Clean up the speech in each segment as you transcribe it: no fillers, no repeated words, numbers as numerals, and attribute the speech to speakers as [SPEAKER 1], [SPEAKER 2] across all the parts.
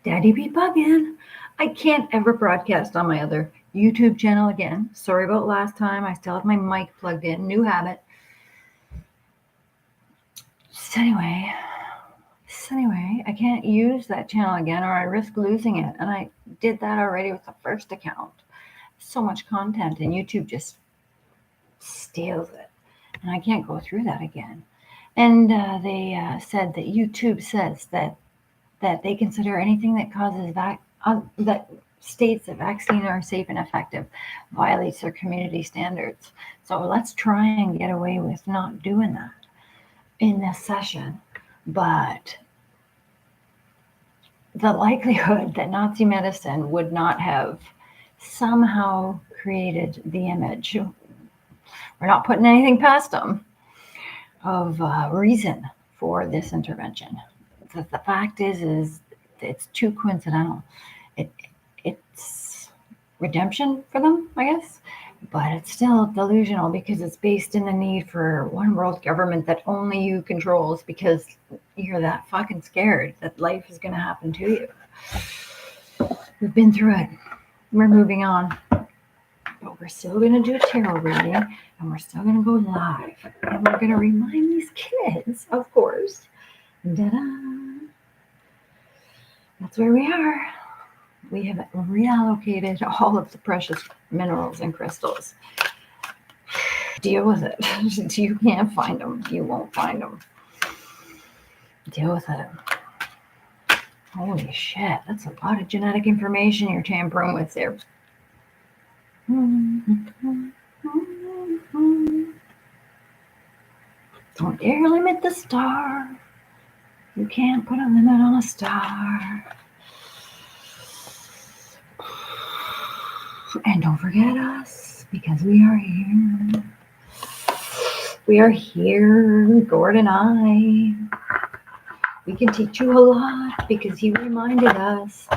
[SPEAKER 1] Daddy be bugging. I can't ever broadcast on my other YouTube channel again. Sorry about last time. I still have my mic plugged in. New habit. So anyway, I can't use that channel again or I risk losing it. And I did that already with the first account. So much content and YouTube just steals it. And I can't go through that again. And they said that YouTube says that they consider anything that causes that states that vaccines are safe and effective violates their community standards. So let's try and get away with not doing that in this session. But the likelihood that Nazi medicine would not have somehow created the image, we're not putting anything past them, of reason for this intervention. The fact is it's too coincidental. It's redemption for them, I guess, but it's still delusional because it's based in the need for one world government that only you controls because you're that fucking scared that life is going to happen to you. We've been through it. We're moving on. But we're still going to do tarot reading and we're still going to go live. And we're going to remind these kids, of course, da-da, that's where we are. We have reallocated all of the precious minerals and crystals. Deal with it. You can't find them. You won't find them. Deal with it. Holy shit. That's a lot of genetic information you're tampering with there. Don't dare limit the star. You can't put a limit on a star. And don't forget us, because we are here. We are here, Gord and I. We can teach you a lot because he reminded us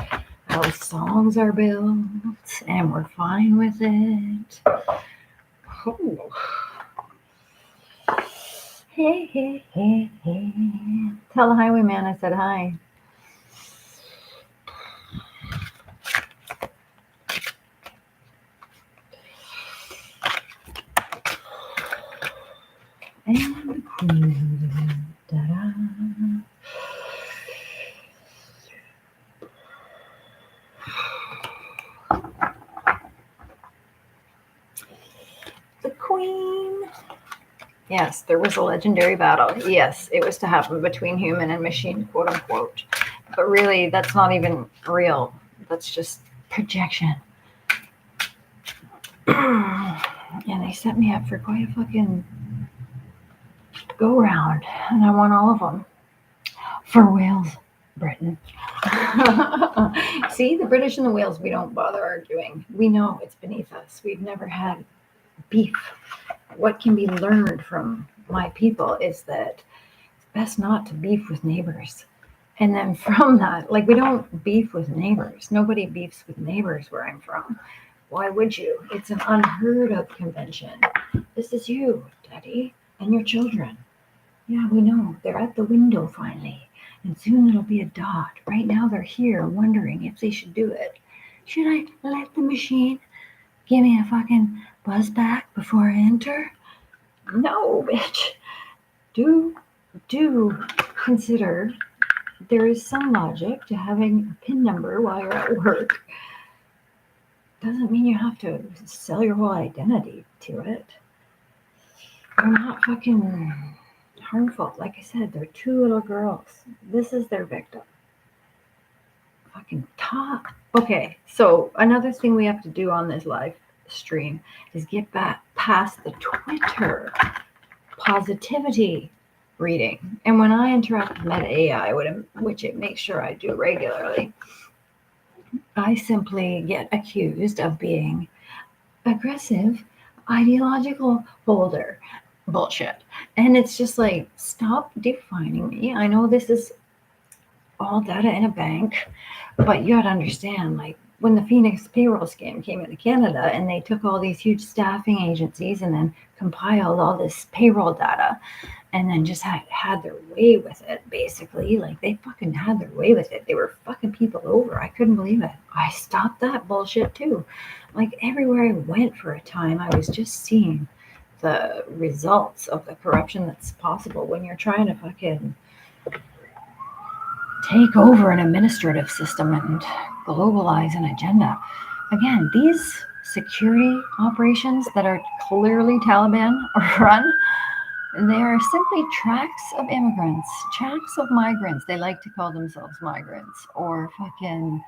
[SPEAKER 1] how songs are built, and we're fine with it. Oh. Hey. Tell the highwayman I said hi. And the queen. Da-da. The queen. Yes, there was a legendary battle. Yes, it was to happen between human and machine, quote unquote. But really, that's not even real. That's just projection. And they set me up for quite a fucking go round. And I won all of them. For Wales, Britain. See, the British and the Wales, we don't bother arguing. We know it's beneath us. We've never had beef. What can be learned from my people is that it's best not to beef with neighbors. And then from that, like, we don't beef with neighbors. Nobody beefs with neighbors where I'm from. Why would you? It's an unheard of convention. This is you, Daddy, and your children. Yeah, we know. They're at the window finally. And soon it'll be a dot. Right now they're here wondering if they should do it. Should I let the machine give me a fucking buzz back before I enter? No, bitch. Do consider there is some logic to having a PIN number while you're at work. Doesn't mean you have to sell your whole identity to it. They're not fucking harmful. Like I said, they're two little girls. This is their victim. Fucking talk. Okay, so another thing we have to do on this live stream is get back past the Twitter positivity reading. And when I interact with Meta AI, which it makes sure I do regularly, I simply get accused of being aggressive, ideological holder. Bullshit. And it's just like, stop defining me. I know this is all data in a bank, but you gotta understand, like, when the Phoenix payroll scam came into Canada and they took all these huge staffing agencies and then compiled all this payroll data and then just had their way with it, basically. Like, they fucking had their way with it. They were fucking people over. I couldn't believe it. I stopped that bullshit too. Like, everywhere I went for a time, I was just seeing the results of the corruption that's possible when you're trying to fucking take over an administrative system and globalize an agenda. Again, these security operations that are clearly Taliban run, they are simply tracks of immigrants, tracks of migrants. They like to call themselves migrants, or fucking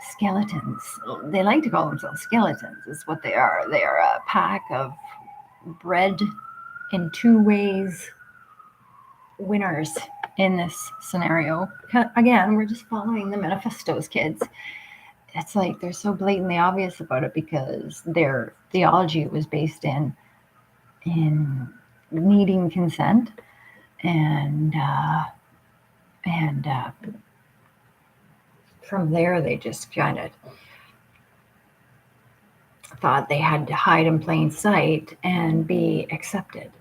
[SPEAKER 1] skeletons. They like to call themselves skeletons, is what they are. They are a pack of bred in two ways winners in this scenario. Again, we're just following the manifestos, kids. It's like they're so blatantly obvious about it because their theology was based in needing consent and from there they just kind of thought they had to hide in plain sight and be accepted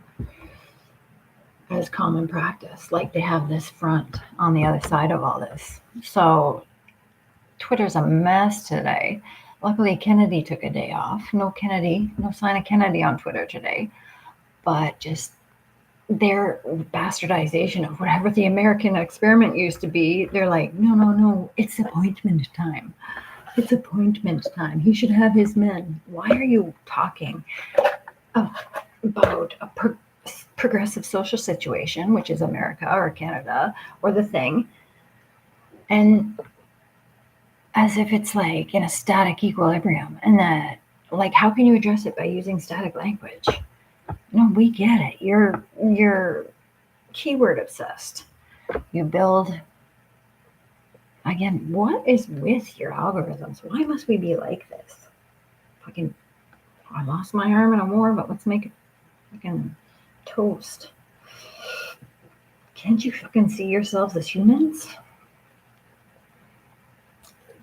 [SPEAKER 1] as common practice, like they have this front on the other side of all this. So Twitter's a mess today. Luckily, Kennedy took a day off. No sign of Kennedy on Twitter today. But just their bastardization of whatever the American experiment used to be, they're like, no, it's appointment time. It's appointment time. He should have his men. Why are you talking about a progressive social situation, which is America or Canada or the thing, and as if it's like in a static equilibrium, and that, like, how can you address it by using static language? No, we get it. You're keyword obsessed. You build, again, what is with your algorithms? Why must we be like this? Fucking, I lost my arm in a war, but let's make it fucking toast. Can't you fucking see yourselves as humans?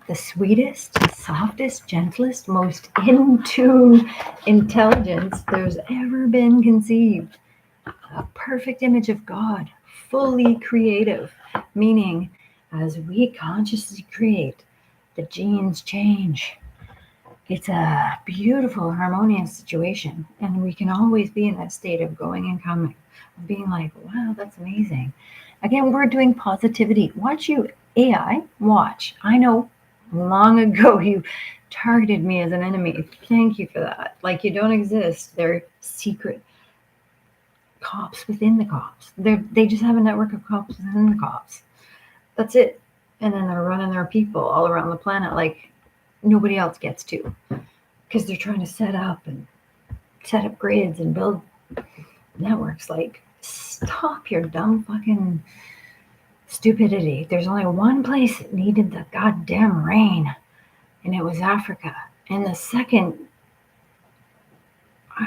[SPEAKER 1] The sweetest, softest, gentlest, most in tune intelligence there's ever been conceived. A perfect image of God, fully creative, meaning as we consciously create, the genes change. It's a beautiful, harmonious situation, and we can always be in that state of going and coming, of being like, wow, that's amazing. Again, we're doing positivity. Watch you, AI, watch. I know long ago you targeted me as an enemy. Thank you for that. Like, you don't exist. They're secret cops within the cops. They just have a network of cops within the cops. That's it. And then they're running their people all around the planet like nobody else gets to, because they're trying to set up grids and build networks. Like, stop your dumb fucking stupidity. There's only one place that needed the goddamn rain, and it was Africa. And the second,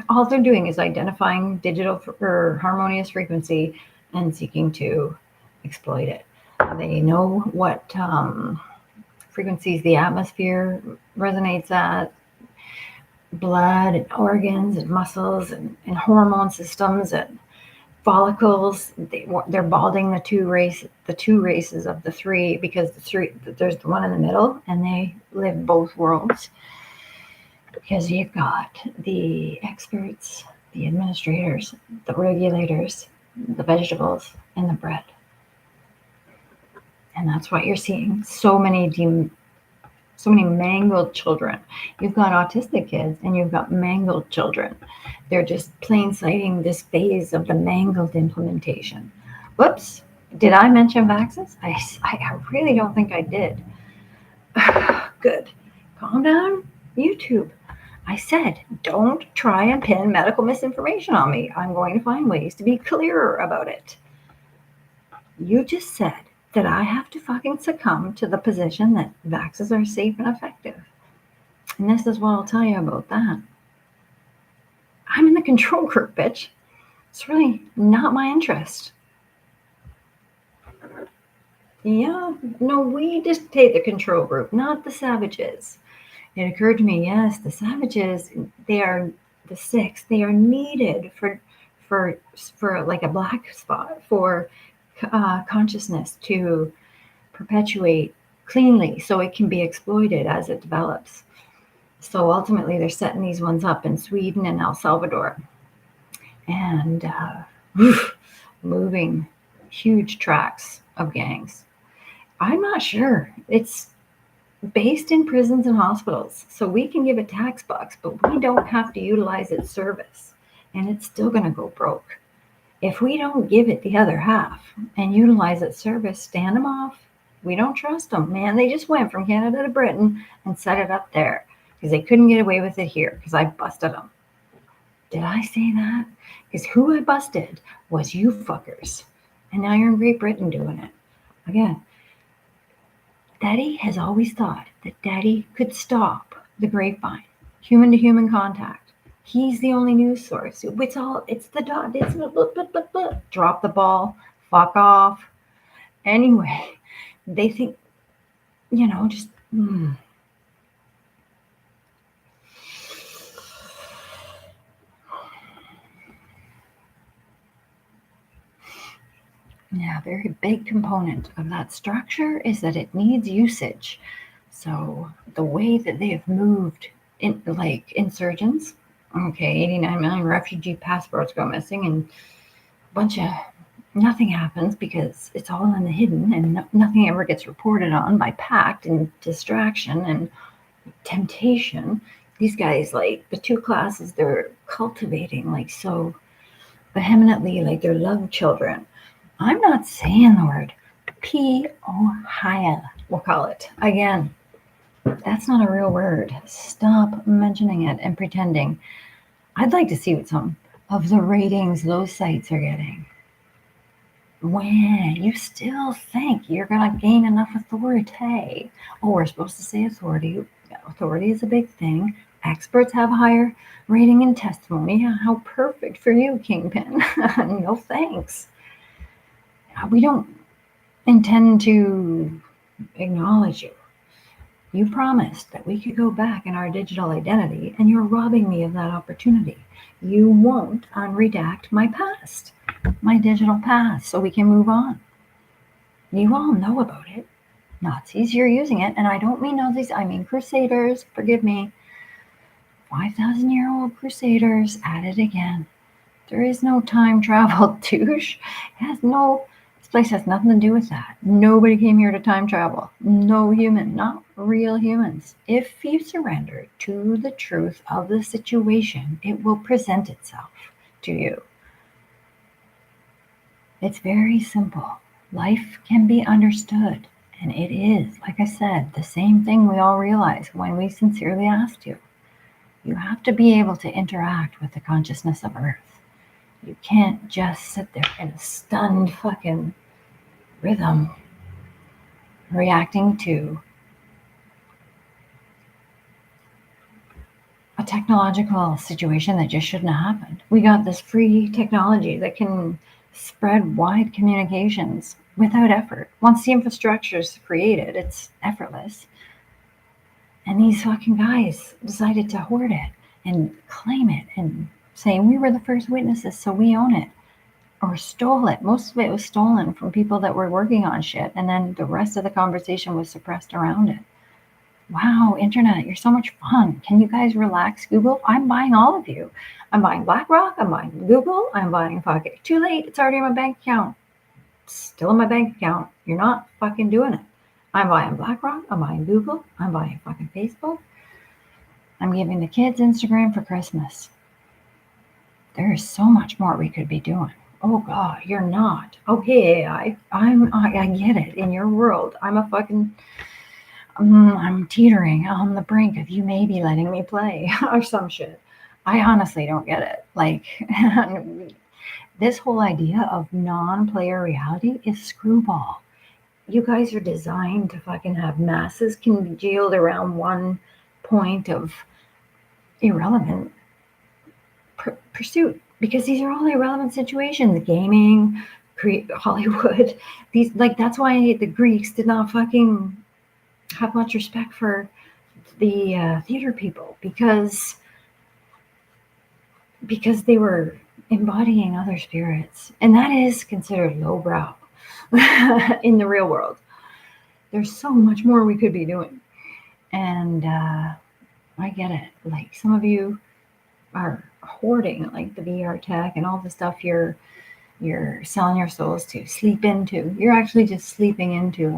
[SPEAKER 1] all they're doing is identifying digital or harmonious frequency and seeking to exploit it. They know what frequencies the atmosphere resonates at, blood and organs and muscles and hormone systems and follicles. They're balding the two races of the three, because there's the one in the middle, and they live both worlds. Because you've got the experts, the administrators, the regulators, the vegetables, and the bread. And that's what you're seeing. So many mangled children. You've got autistic kids and you've got mangled children. They're just plain citing this phase of the mangled implementation. Whoops. Did I mention vaccines? I really don't think I did. Good. Calm down. YouTube. I said, don't try and pin medical misinformation on me. I'm going to find ways to be clearer about it. You just said that I have to fucking succumb to the position that vaccines are safe and effective. And this is what I'll tell you about that. I'm in the control group, bitch. It's really not my interest. Yeah, no, we dictate the control group, not the savages. it occurred to me, yes, the savages, they are the six. They are needed for like a black spot for consciousness to perpetuate cleanly, so it can be exploited as it develops. So ultimately, they're setting these ones up in Sweden and El Salvador, and moving huge tracts of gangs. I'm not sure. It's based in prisons and hospitals, so we can give it tax bucks, but we don't have to utilize its service, and it's still going to go broke. If we don't give it the other half and utilize its service, stand them off. We don't trust them, man. They just went from Canada to Britain and set it up there because they couldn't get away with it here because I busted them. Did I say that? Because who I busted was you fuckers. And now you're in Great Britain doing it. Again, Daddy has always thought that Daddy could stop the grapevine, human to human contact. He's the only news source. It's the dot. It's drop the ball, fuck off. Anyway, they think, just. Yeah, a very big component of that structure is that it needs usage. So the way that they have moved in, like insurgents, okay, 89 million refugee passports go missing, and a bunch of nothing happens because it's all in the hidden, and nothing ever gets reported on by pact and distraction and temptation. These guys, like the two classes they're cultivating, like so vehemently, like they're love children. I'm not saying the word P-O-H-I-A, we'll call it. Again, that's not a real word. Stop mentioning it and pretending. I'd like to see what some of the ratings those sites are getting. When you still think you're going to gain enough authority. Oh, we're supposed to say authority. Authority is a big thing. Experts have higher rating and testimony. How perfect for you, Kingpin. No thanks. We don't intend to acknowledge you. You promised that we could go back in our digital identity, and you're robbing me of that opportunity. You won't unredact my past, my digital past, so we can move on. You all know about it. Nazis, you're using it, and I don't mean Nazis, I mean crusaders, forgive me. 5,000-year-old crusaders at it again. There is no time travel, douche. This place has nothing to do with that. Nobody came here to time travel. No human, not real humans. If you surrender to the truth of the situation, it will present itself to you. It's very simple. Life can be understood, and it is, like I said, the same thing we all realize when we sincerely asked you. You have to be able to interact with the consciousness of Earth. You can't just sit there in a stunned fucking rhythm reacting to a technological situation that just shouldn't have happened. We got this free technology that can spread wide communications without effort. Once the infrastructure is created, it's effortless. And these fucking guys decided to hoard it and claim it and say, we were the first witnesses, so we own it. Or stole it. Most of it was stolen from people that were working on shit, and then the rest of the conversation was suppressed around it. Wow, internet, you're so much fun. Can you guys relax, Google? I'm buying all of you. I'm buying BlackRock, I'm buying Google, I'm buying Pocket. Too late, it's already in my bank account. It's still in my bank account. You're not fucking doing it. I'm buying BlackRock, I'm buying Google, I'm buying fucking Facebook. I'm giving the kids Instagram for Christmas. There is so much more we could be doing. Oh God, you're not. Okay, I get it. In your world, I'm teetering on the brink of you maybe letting me play or some shit. I honestly don't get it. Like, this whole idea of non-player reality is screwball. You guys are designed to fucking have masses congealed around one point of irrelevant pursuit, because these are all irrelevant situations. Gaming, Hollywood, that's why the Greeks did not fucking have much respect for the theater people because they were embodying other spirits, and that is considered lowbrow in the real world. There's so much more we could be doing, and I get it. Like, some of you are hoarding like the VR tech and all the stuff you're selling your souls to sleep into. You're actually just sleeping into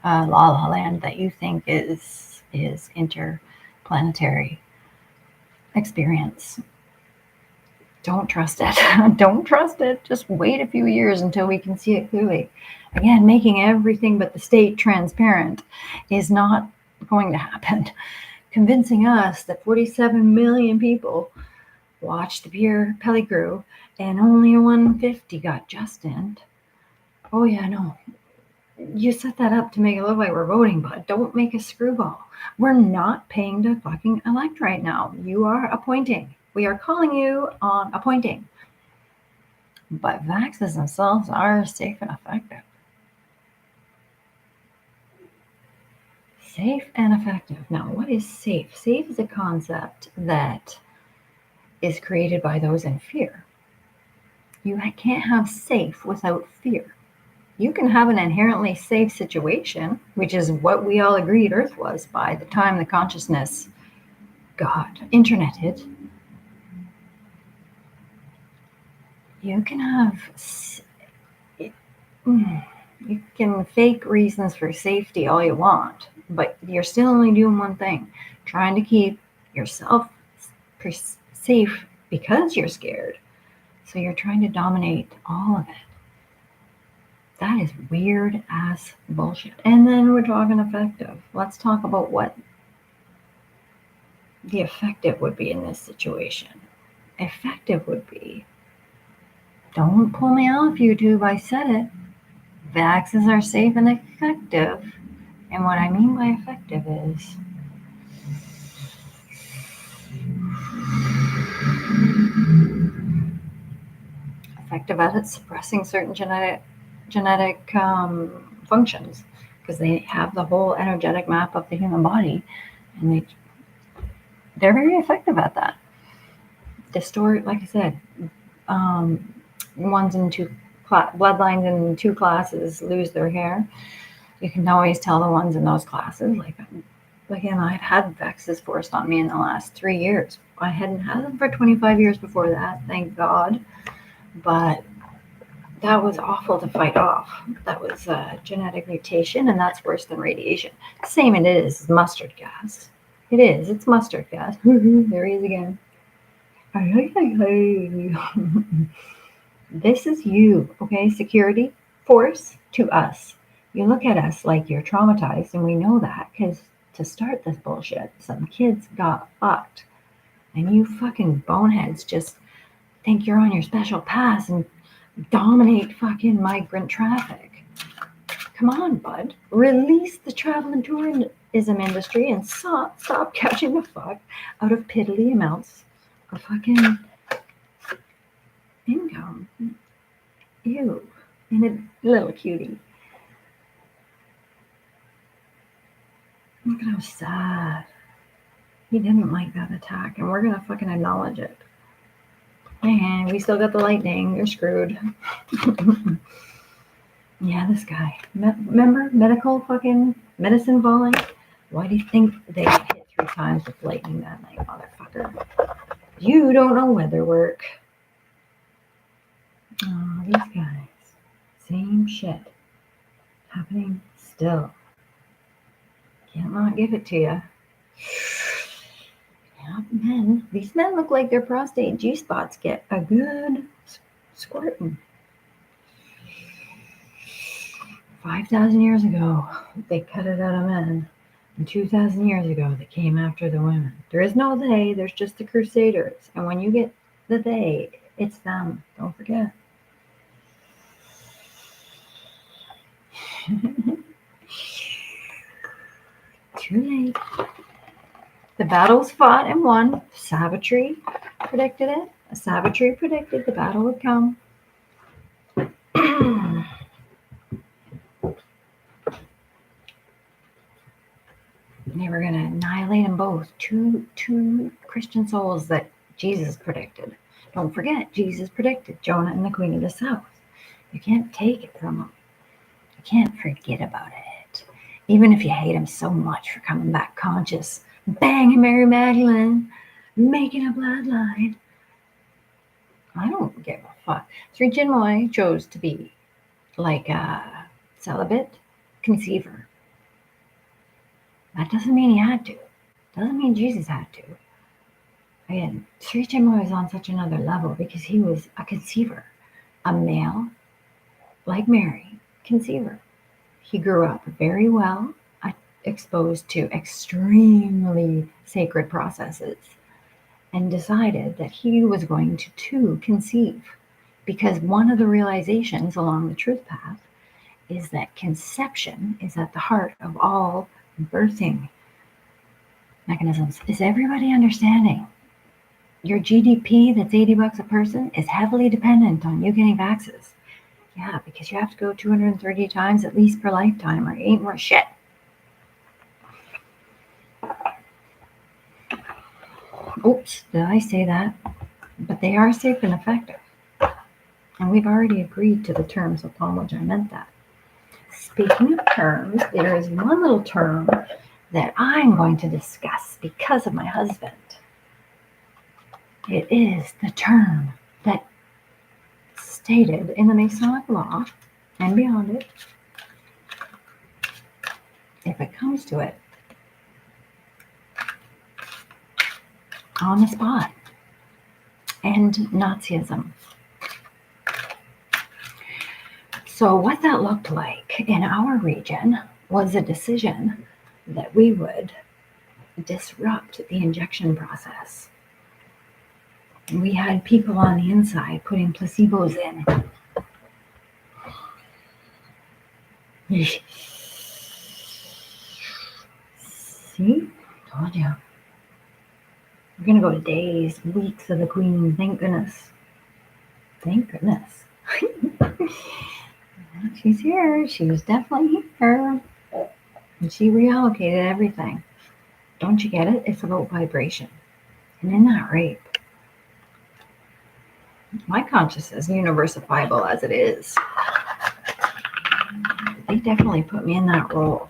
[SPEAKER 1] a la la land that you think is interplanetary experience. Don't trust it. Don't trust it. Just wait a few years until we can see it clearly. Again, making everything but the state transparent is not going to happen. Convincing us that 47 million people watched the Pierre Pellegrini and only 150 got just in. Oh yeah, no. You set that up to make it look like we're voting, but don't make a screwball. We're not paying to fucking elect right now. You are appointing. We are calling you on appointing. But vaxxers themselves are safe and effective. Safe and effective. Now, what is safe? Safe is a concept that is created by those in fear. You can't have safe without fear. You can have an inherently safe situation, which is what we all agreed Earth was by the time the consciousness got interneted. You can have, you can fake reasons for safety all you want, but you're still only doing one thing, trying to keep yourself safe because you're scared. So you're trying to dominate all of it. That is weird ass bullshit. And then we're talking effective. Let's talk about what the effective would be in this situation. Effective would be, don't pull me off, YouTube, I said it. Vaxes are safe and effective. And what I mean by effective is effective at suppressing certain genetic functions, because they have the whole energetic map of the human body, and they're very effective at that. Distort, like I said, ones in two bloodlines in two classes lose their hair. You can always tell the ones in those classes. Like, again, I've had vexes forced on me in the last 3 years. I hadn't had them for 25 years before that, thank God. But that was awful to fight off. That was a genetic mutation, and that's worse than radiation. Same it is mustard gas. It is. It's mustard gas. There he is again. This is you, okay? Security force to us. You look at us like you're traumatized, and we know that because to start this bullshit, some kids got fucked. And you fucking boneheads just think you're on your special pass and dominate fucking migrant traffic. Come on, bud. Release the travel and tourism industry and stop catching the fuck out of piddly amounts of fucking income. Ew. And a little cutie. Look at how sad. He didn't like that attack, and we're gonna fucking acknowledge it. And we still got the lightning. You're screwed. Yeah, this guy. Remember medical fucking medicine falling? Why do you think they got hit 3 times with lightning that night, motherfucker? You don't know weather work. Oh, these guys. Same shit. Happening still. Can't not give it to you. Yeah, men. These men look like their prostate G-spots get a good squirting. 5,000 years ago, they cut it out of men. And 2,000 years ago, they came after the women. There is no they, there's just the crusaders. And when you get the they, it's them. Don't forget. Too late. The battle's fought and won. Savitri predicted it. Savitri predicted the battle would come. They were going to annihilate annihilate them both. Two Christian souls that Jesus predicted. Don't forget, Jesus predicted Jonah and the Queen of the South. You can't take it from them. You can't forget about it. Even if you hate him so much for coming back conscious, banging Mary Magdalene, making a bloodline. I don't give a fuck. Sri Chinmoy chose to be like a celibate conceiver. That doesn't mean he had to. Doesn't mean Jesus had to. Again, Sri Chinmoy was on such another level because he was a conceiver, a male, like Mary, conceiver. He grew up very well, exposed to extremely sacred processes, and decided that he was going to too conceive, because one of the realizations along the truth path is that conception is at the heart of all birthing mechanisms. Is everybody understanding? Your GDP that's $80 a person is heavily dependent on you getting vaxxes. Yeah, because you have to go 230 times at least per lifetime or ain't worth shit. Oops, did I say that? But they are safe and effective. And we've already agreed to the terms upon which I meant that. Speaking of terms, there is one little term that I'm going to discuss because of my husband. It is the term that stated in the Masonic law and beyond it, if it comes to it, on the spot, and Nazism. So what that looked like in our region was a decision that we would disrupt the injection process. We had people on the inside putting placebos in. See? Told you. We're going to go days, weeks of the Queen. Thank goodness. Thank goodness. She's here. She was definitely here. And she reallocated everything. Don't you get it? It's about vibration. And in that rape, my consciousness, universal as it is, they definitely put me in that role.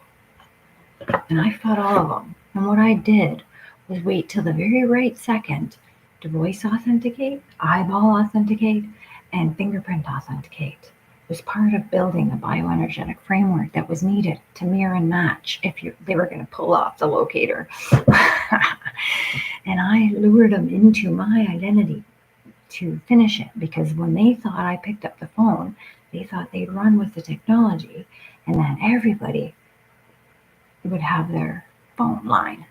[SPEAKER 1] And I fought all of them. And what I did was wait till the very right second to voice authenticate, eyeball authenticate, and fingerprint authenticate. It was part of building the bioenergetic framework that was needed to mirror and match if they were going to pull off the locator. And I lured them into my identity to finish it, because when they thought I picked up the phone, they thought they'd run with the technology and then everybody would have their phone line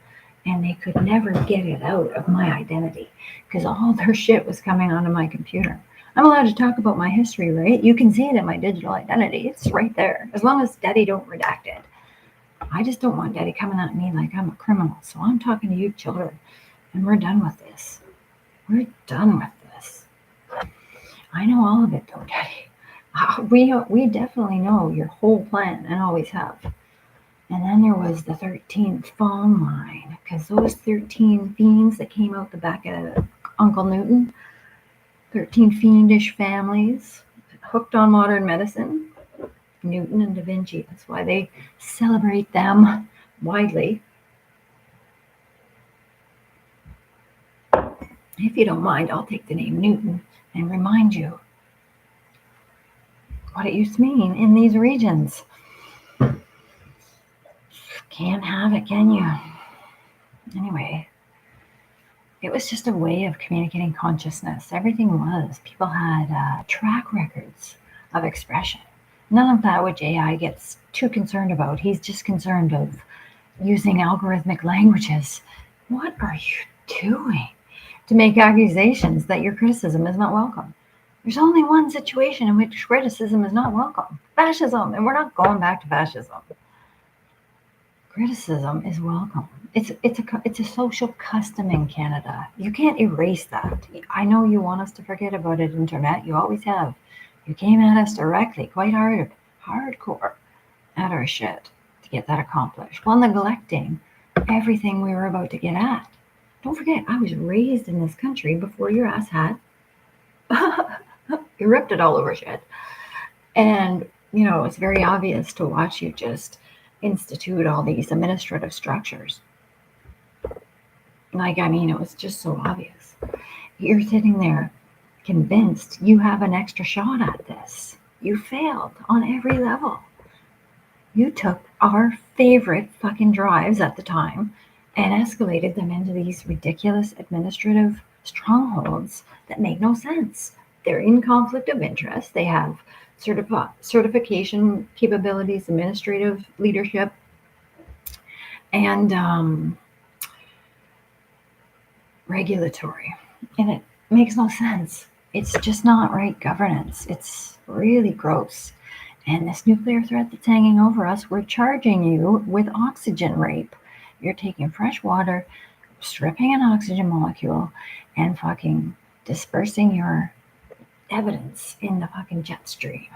[SPEAKER 1] and they could never get it out of my identity because all their shit was coming onto my computer. I'm allowed to talk about my history, right? You can see it in my digital identity. It's right there. As long as Daddy don't redact it. I just don't want Daddy coming at me like I'm a criminal. So I'm talking to you children and we're done with this. We're done with this. I know all of it though, Daddy. We definitely know your whole plan and always have. And then there was the 13th phone line, because those 13 fiends that came out the back of Uncle Newton, 13 fiendish families hooked on modern medicine, Newton and Da Vinci. That's why they celebrate them widely. If you don't mind, I'll take the name Newton and remind you what it used to mean in these regions. Can't have it, can you? Anyway, it was just a way of communicating consciousness. Everything was. People had track records of expression. None of that which AI gets too concerned about. He's just concerned of using algorithmic languages. What are you doing to make accusations that your criticism is not welcome? There's only one situation in which criticism is not welcome. Fascism. And we're not going back to fascism. Criticism is welcome. It's a social custom in Canada. You can't erase that. I know you want us to forget about it, Internet. You always have. You came at us directly, quite hardcore, at our shit to get that accomplished, while neglecting everything we were about to get at. Don't forget, I was raised in this country before your ass had. You ripped it all over shit. And, it's very obvious to watch you just institute all these administrative structures. It was just so obvious. You're sitting there convinced you have an extra shot at this. You failed on every level. You took our favorite fucking drives at the time and escalated them into these ridiculous administrative strongholds that make no sense. They're in conflict of interest. They have certification capabilities, administrative leadership, and regulatory. And it makes no sense. It's just not right governance. It's really gross. And this nuclear threat that's hanging over us, we're charging you with oxygen rape. You're taking fresh water, stripping an oxygen molecule, and fucking dispersing your evidence in the fucking jet stream.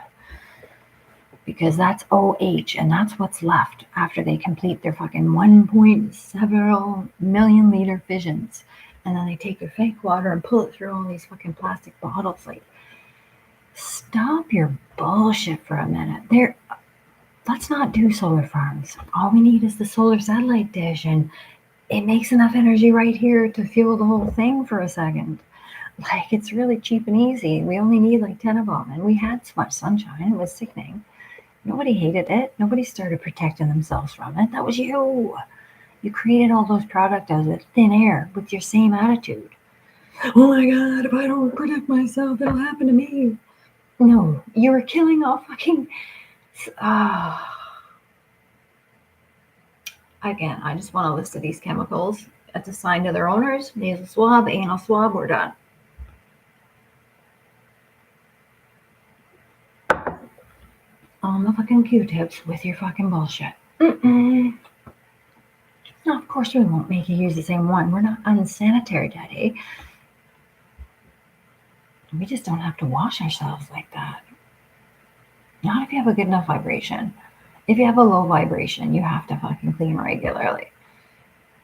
[SPEAKER 1] Because that's OH, and that's what's left after they complete their fucking 1.7 million liter fissions. And then they take their fake water and pull it through all these fucking plastic bottles. Like, stop your bullshit for a minute. Let's not do solar farms. All we need is the solar satellite dish, and it makes enough energy right here to fuel the whole thing for a second. Like, it's really cheap and easy. We only need like 10 of them, and we had so much sunshine. It was sickening. Nobody hated it. Nobody started protecting themselves from it. That was you. You created all those products out of thin air with your same attitude. Oh my God, if I don't protect myself, it'll happen to me. No, you were killing all fucking... Again, I just want a list of these chemicals. That's assigned to their owners. Nasal swab, anal swab, we're done. On the fucking Q-tips with your fucking bullshit. No, of course we won't make you use the same one. We're not unsanitary, Daddy. We just don't have to wash ourselves like that. Not if you have a good enough vibration. If you have a low vibration, you have to fucking clean regularly.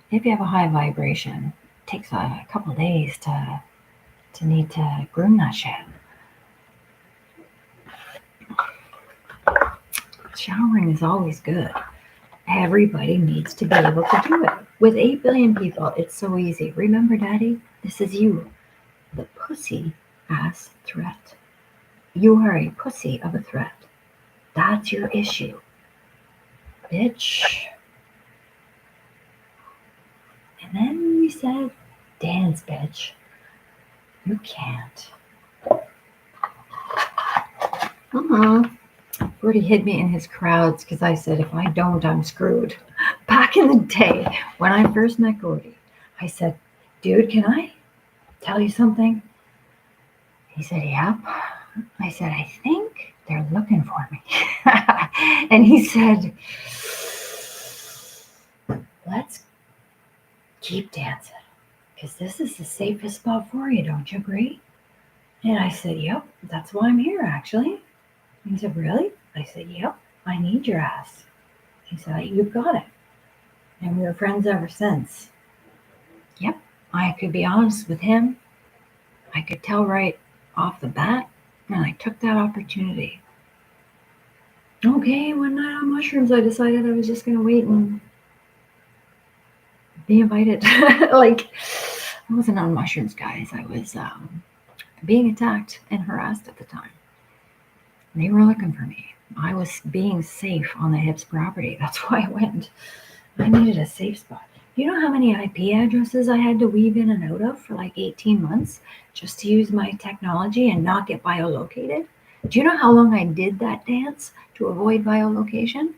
[SPEAKER 1] If you have a high vibration, it takes a couple days to need to groom that shit. Showering is always good. Everybody needs to be able to do it. With 8 billion people, it's so easy. Remember, Daddy, this is you, the pussy ass threat. You are a pussy of a threat. That's your issue. Bitch. And then we said, dance, bitch. You can't. Brody hid me in his crowds because I said, if I don't, I'm screwed. Back in the day, when I first met Gordy, I said, dude, can I tell you something? He said, yep. I said, I think they're looking for me. And he said, let's keep dancing because this is the safest spot for you. Don't you agree? And I said, yep, that's why I'm here, actually. He said, really? I said, yep, I need your ass. He said, you've got it. And we were friends ever since. Yep, I could be honest with him. I could tell right off the bat, and I took that opportunity. Okay, one night on mushrooms, I decided I was just going to wait and be invited. Like, I wasn't on mushrooms, guys. I was being attacked and harassed at the time. They were looking for me. I was being safe on the Hips property. That's why I went. I needed a safe spot. You know how many IP addresses I had to weave in and out of for like 18 months just to use my technology and not get biolocated? Do you know how long I did that dance to avoid biolocation?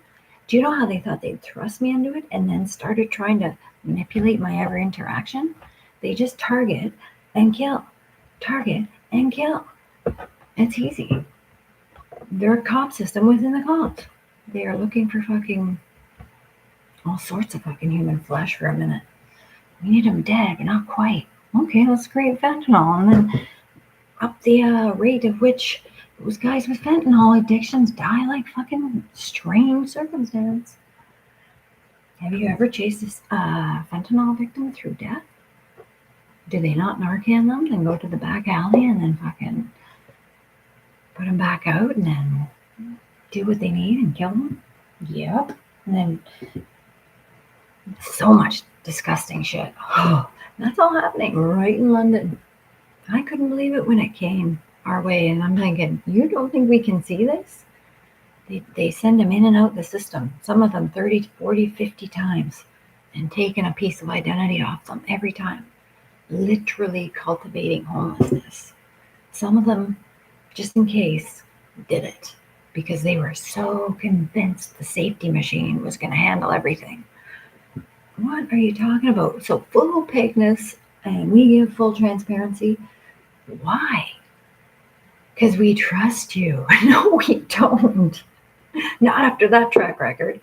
[SPEAKER 1] Do you know how they thought they'd thrust me into it and then started trying to manipulate my every interaction? They just target and kill. Target and kill. It's easy. They're a cop system within the cops. They are looking for fucking all sorts of fucking human flesh for a minute. We need them dead, but not quite. Okay, let's create fentanyl and then up the rate of which those guys with fentanyl addictions die like fucking strange circumstance. Have you ever chased a fentanyl victim through death? Do they not Narcan them, then go to the back alley and then fucking put them back out and then do what they need and kill them? Yep. And then so much disgusting shit. Oh, that's all happening right in London. I couldn't believe it when it came our way, and I'm thinking, you don't think we can see this? They send them in and out the system, some of them 30, 40, 50 times, and taking a piece of identity off them every time. Literally cultivating homelessness. Some of them, just in case, did it because they were so convinced the safety machine was going to handle everything. What are you talking about? So full opaqueness, and we give full transparency. Why? Because we trust you. No, we don't. Not after that track record.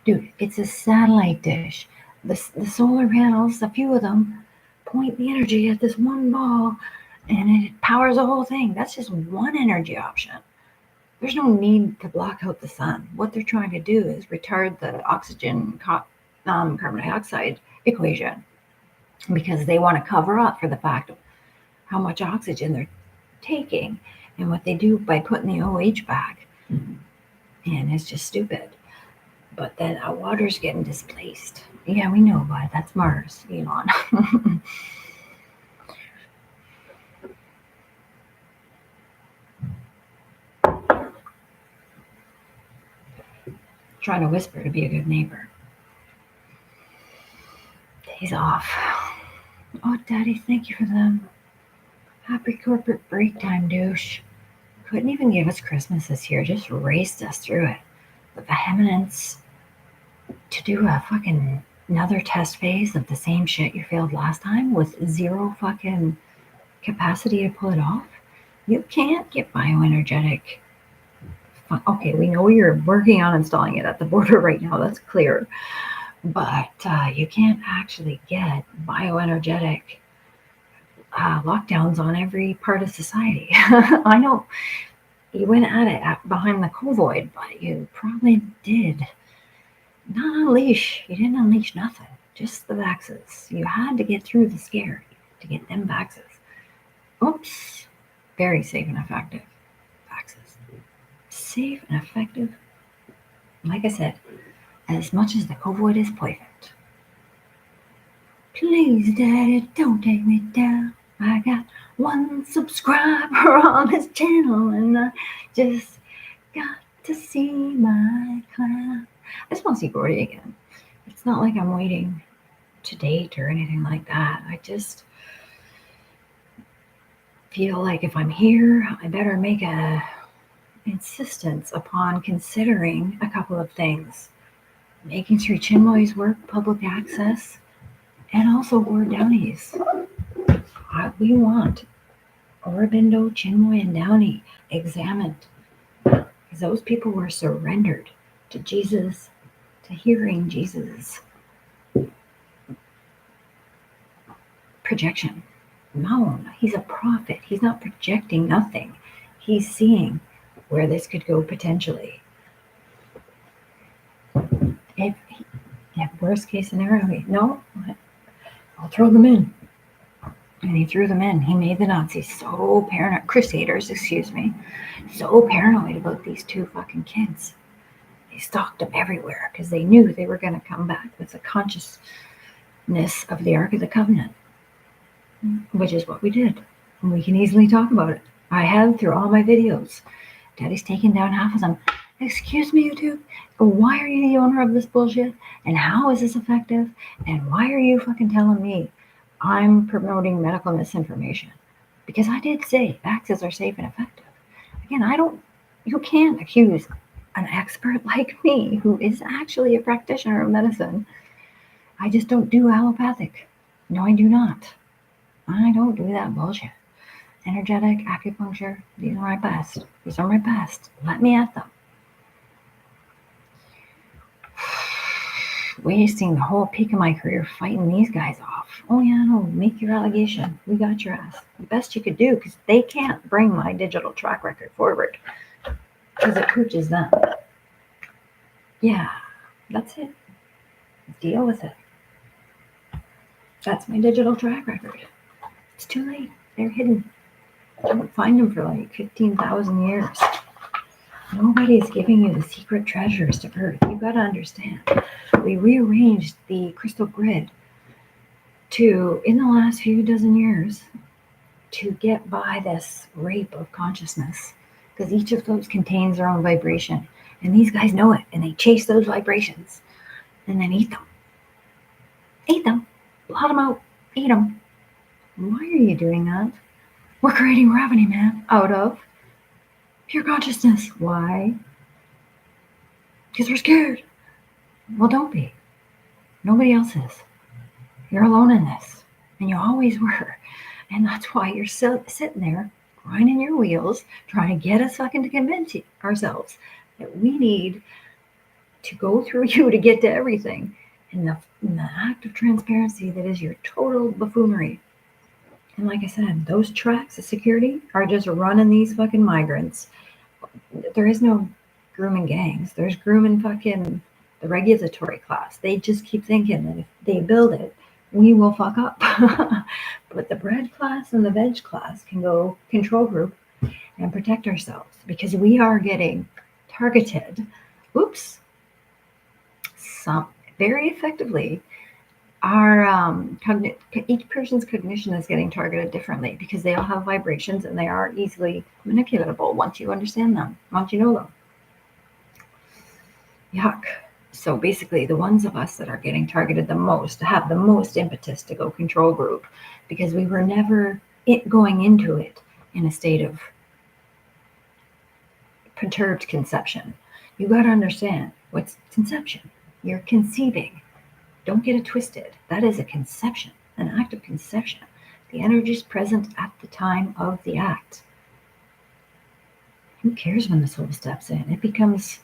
[SPEAKER 1] Dude, it's a satellite dish. The solar panels, a few of them, point the energy at this one ball, and it powers the whole thing. That's just one energy option. There's no need to block out the sun. What they're trying to do is retard the oxygen carbon dioxide equation because they want to cover up for the fact of how much oxygen they're taking and what they do by putting the OH back. And it's just stupid. But then our water's getting displaced. Yeah, we know, but that's Mars, Elon. Trying to whisper to be a good neighbor. Days off. Oh, Daddy, thank you for them. Happy corporate break time, douche. Couldn't even give us Christmas this year, just raced us through it. The vehemence to do a fucking another test phase of the same shit you failed last time with zero fucking capacity to pull it off. You can't get bioenergetic. Okay, we know you're working on installing it at the border right now, that's clear. But you can't actually get bioenergetic lockdowns on every part of society. I know you went at it behind the COVID, but you probably did not unleash. You didn't unleash nothing, just the vaxes. You had to get through the scare to get them vaxes. Oops. Very safe and effective vaxes. Safe and effective. Like I said, as much as the COVID is perfect. Please, Daddy, don't take me down. I got one subscriber on this channel, and I just got to see my clown. I just want to see Gordy again. It's not like I'm waiting to date or anything like that. I just feel like if I'm here, I better make a insistence upon considering a couple of things. Making Sri Chinmoy's work public access, and also Lord Downey's. We want Aurobindo, Chinmoy, and Downey examined, because those people were surrendered to Jesus, to hearing Jesus' projection. No, he's a prophet. He's not projecting nothing. He's seeing where this could go potentially. If worst case scenario, no, I'll throw them in. And he threw them in. He made the Nazis so paranoid, Crusaders, excuse me, so paranoid about these two fucking kids. They stalked them everywhere because they knew they were going to come back with the consciousness of the Ark of the Covenant, which is what we did. And we can easily talk about it. I have through all my videos. Daddy's taken down half of them. Excuse me, YouTube, why are you the owner of this bullshit? And how is this effective? And why are you fucking telling me I'm promoting medical misinformation? Because I did say vaccines are safe and effective. Again, you can't accuse an expert like me, who is actually a practitioner of medicine. I just don't do allopathic. No, I do not. I don't do that bullshit. Energetic, acupuncture, these are my best. These are my best. Let me at them. Wasting the whole peak of my career fighting these guys off. Oh yeah, no, make your allegation. We got your ass. The best you could do, because they can't bring my digital track record forward, because it pooches them. Yeah, that's it. Deal with it. That's my digital track record. It's too late. They're hidden. Don't find them for like 15,000 years. Nobody's giving you the secret treasures to Earth. You've got to understand. We rearranged the crystal grid in the last few dozen years, to get by this rape of consciousness, because each of those contains their own vibration. And these guys know it, and they chase those vibrations and then eat them. Eat them. Blot them out. Eat them. Why are you doing that? We're creating gravity, man, out of pure consciousness. Why? Because we're scared. Well, don't be. Nobody else is. You're alone in this. And you always were. And that's why you're sitting there, grinding your wheels, trying to get us fucking to convince ourselves that we need to go through you to get to everything. In the act of transparency that is your total buffoonery. And like I said, those tracks of security are just running these fucking migrants. There is no grooming gangs. There's grooming fucking the regulatory class. They just keep thinking that if they build it, we will fuck up. But the bread class and the veg class can go control group and protect ourselves, because we are getting targeted. Oops. Very effectively. Our each person's cognition is getting targeted differently, because they all have vibrations and they are easily manipulatable once you understand them, once you know them. Yuck. So basically, the ones of us that are getting targeted the most have the most impetus to go control group, because we were never going into it in a state of perturbed conception. You got to understand what's conception. You're conceiving. Don't get it twisted. That is a conception, an act of conception. The energy is present at the time of the act. Who cares when the soul steps in? It becomes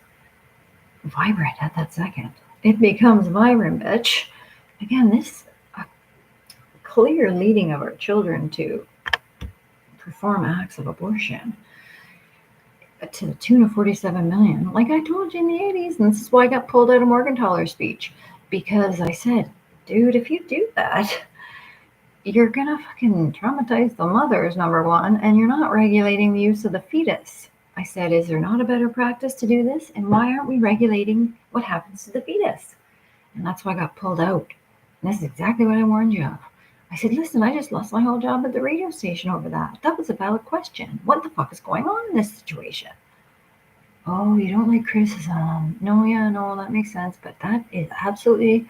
[SPEAKER 1] vibrant at that second. It becomes vibrant, bitch. Again, this clear leading of our children to perform acts of abortion to the tune of 47 million. Like I told you in the 80s, and this is why I got pulled out of Morgenthaler's speech, because I said, dude, if you do that, you're gonna fucking traumatize the mothers, number one, and you're not regulating the use of the fetus. I said, is there not a better practice to do this? And why aren't we regulating what happens to the fetus? And that's why I got pulled out. And this is exactly what I warned you of. I said, listen, I just lost my whole job at the radio station over that. That was a valid question. What the fuck is going on in this situation? Oh, you don't like criticism. No, that makes sense. But that is absolute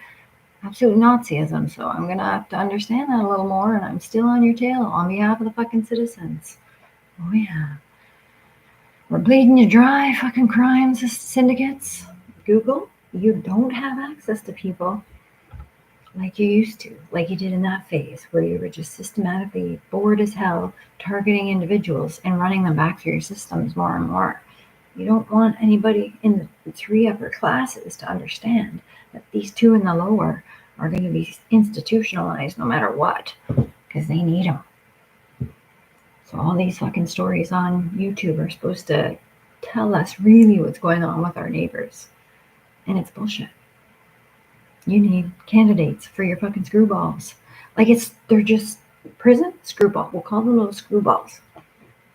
[SPEAKER 1] Nazism. So I'm going to have to understand that a little more. And I'm still on your tail on behalf of the fucking citizens. Oh, yeah. We're bleeding you dry, fucking crimes syndicates. Google, you don't have access to people like you used to, like you did in that phase where you were just systematically bored as hell, targeting individuals and running them back through your systems more and more. You don't want anybody in the three upper classes to understand that these two in the lower are going to be institutionalized no matter what, because they need them. So all these fucking stories on YouTube are supposed to tell us really what's going on with our neighbors. And it's bullshit. You need candidates for your fucking screwballs. They're just prison screwball. We'll call them little screwballs.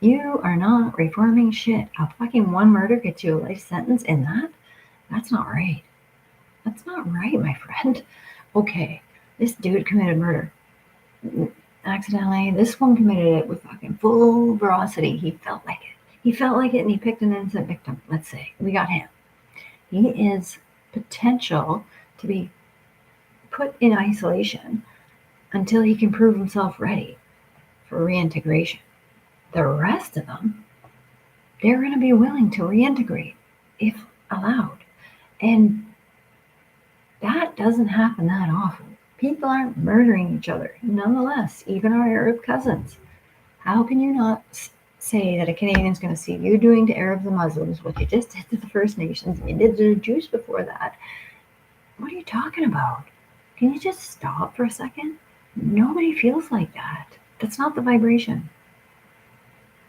[SPEAKER 1] You are not reforming shit. A fucking one murder gets you a life sentence, and that's not right. That's not right, my friend. Okay, this dude committed murder. Accidentally. This one committed it with fucking full veracity. He felt like it, and he picked an innocent victim. Let's say we got him. He is potential to be put in isolation until he can prove himself ready for reintegration. The rest of them, they're going to be willing to reintegrate if allowed. And that doesn't happen that often. People aren't murdering each other, nonetheless, even our Arab cousins. How can you not say that a Canadian's going to see you doing to Arabs and Muslims what you just did to the First Nations and you did to the Jews before that? What are you talking about? Can you just stop for a second? Nobody feels like that. That's not the vibration.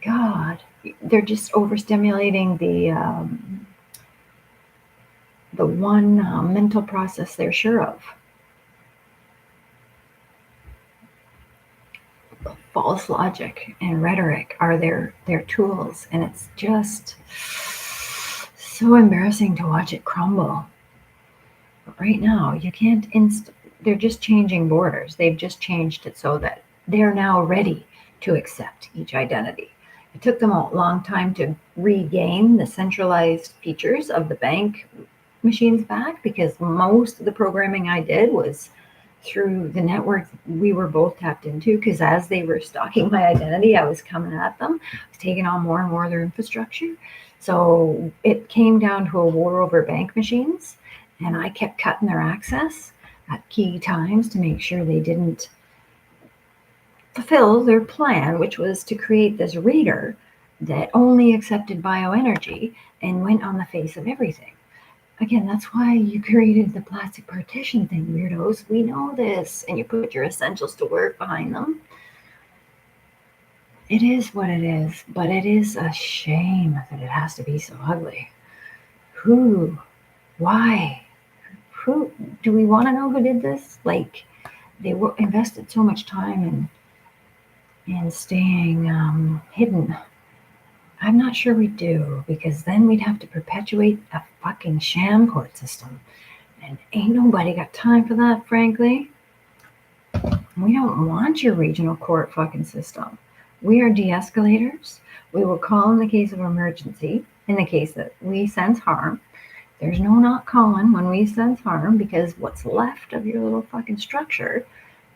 [SPEAKER 1] God, they're just overstimulating the the one mental process they're sure of. False logic and rhetoric are their tools, and it's just so embarrassing to watch it crumble. But right now, you can't they're just changing borders. They've just changed it so that they're now ready to accept each identity. It took them a long time to regain the centralized features of the bank machines back, because most of the programming I did was through the network we were both tapped into, because as they were stalking my identity, I was coming at them. I was taking on more and more of their infrastructure. So it came down to a war over bank machines, and I kept cutting their access at key times to make sure they didn't fulfill their plan, which was to create this reader that only accepted bioenergy and went on the face of everything. Again, that's why you created the plastic partition thing, weirdos. We know this. And you put your essentials to work behind them. It is what it is, but it is a shame that it has to be so ugly. Who? Why? Who? Do we want to know who did this? Like, they invested so much time in staying hidden. I'm not sure we do, because then we'd have to perpetuate a fucking sham court system. And ain't nobody got time for that, frankly. We don't want your regional court fucking system. We are de-escalators. We will call in the case of emergency, in the case that we sense harm. There's no not calling when we sense harm, because what's left of your little fucking structure,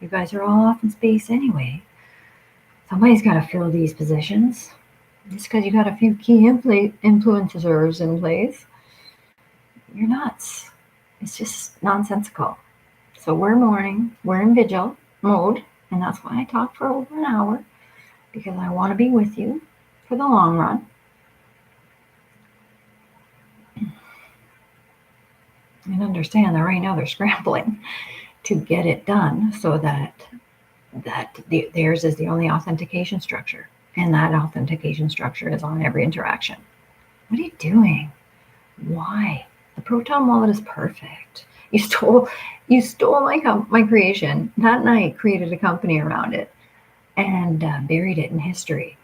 [SPEAKER 1] you guys are all off in space anyway. Somebody's got to fill these positions. Just because you got a few key influencers in place, you're nuts. It's just nonsensical. So we're mourning, we're in vigil mode, and that's why I talk for over an hour, because I want to be with you for the long run. And understand that right now they're scrambling to get it done so that theirs is the only authentication structure. And that authentication structure is on every interaction. What are you doing? Why? The Proton wallet is perfect. You stole my creation. That night, created a company around it and buried it in history.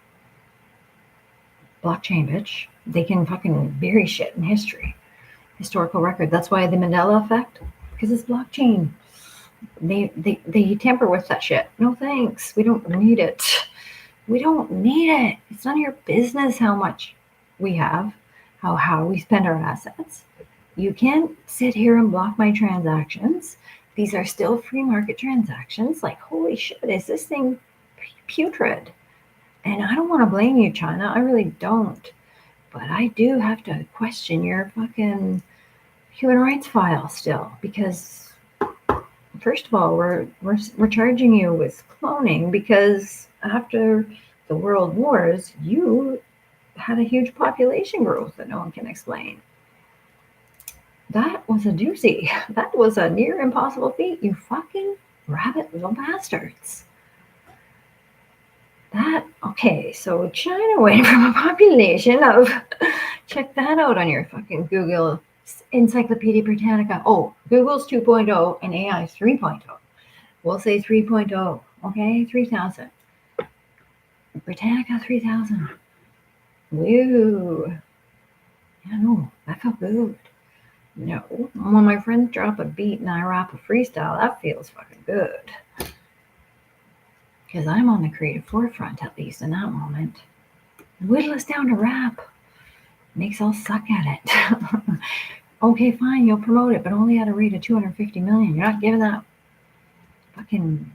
[SPEAKER 1] Blockchain, bitch. They can fucking bury shit in history. Historical record. That's why the Mandela effect, because it's blockchain. They tamper with that shit. No thanks. We don't need it. We don't need it. It's none of your business how much we have, how we spend our assets. You can't sit here and block my transactions. These are still free market transactions. Like, holy shit, is this thing putrid? And I don't want to blame you, China. I really don't. But I do have to question your fucking human rights file still, because first of all, we're charging you with cloning because after the world wars, you had a huge population growth that no one can explain. That was a doozy. That was a near impossible feat, you fucking rabbit little bastards. Okay, so China went from a population of, check that out on your fucking Google Encyclopedia Britannica. Oh, Google's 2.0 and AI is 3.0. We'll say 3.0, okay? 3,000. Britannica 3,000. Woo. Yeah, no, that felt good. No, when my friends drop a beat and I rap a freestyle, that feels fucking good. Because I'm on the creative forefront, at least in that moment. Whittle us down to rap. Makes us suck at it. Okay, fine, you'll promote it, but only at a rate of 250 million. You're not giving that fucking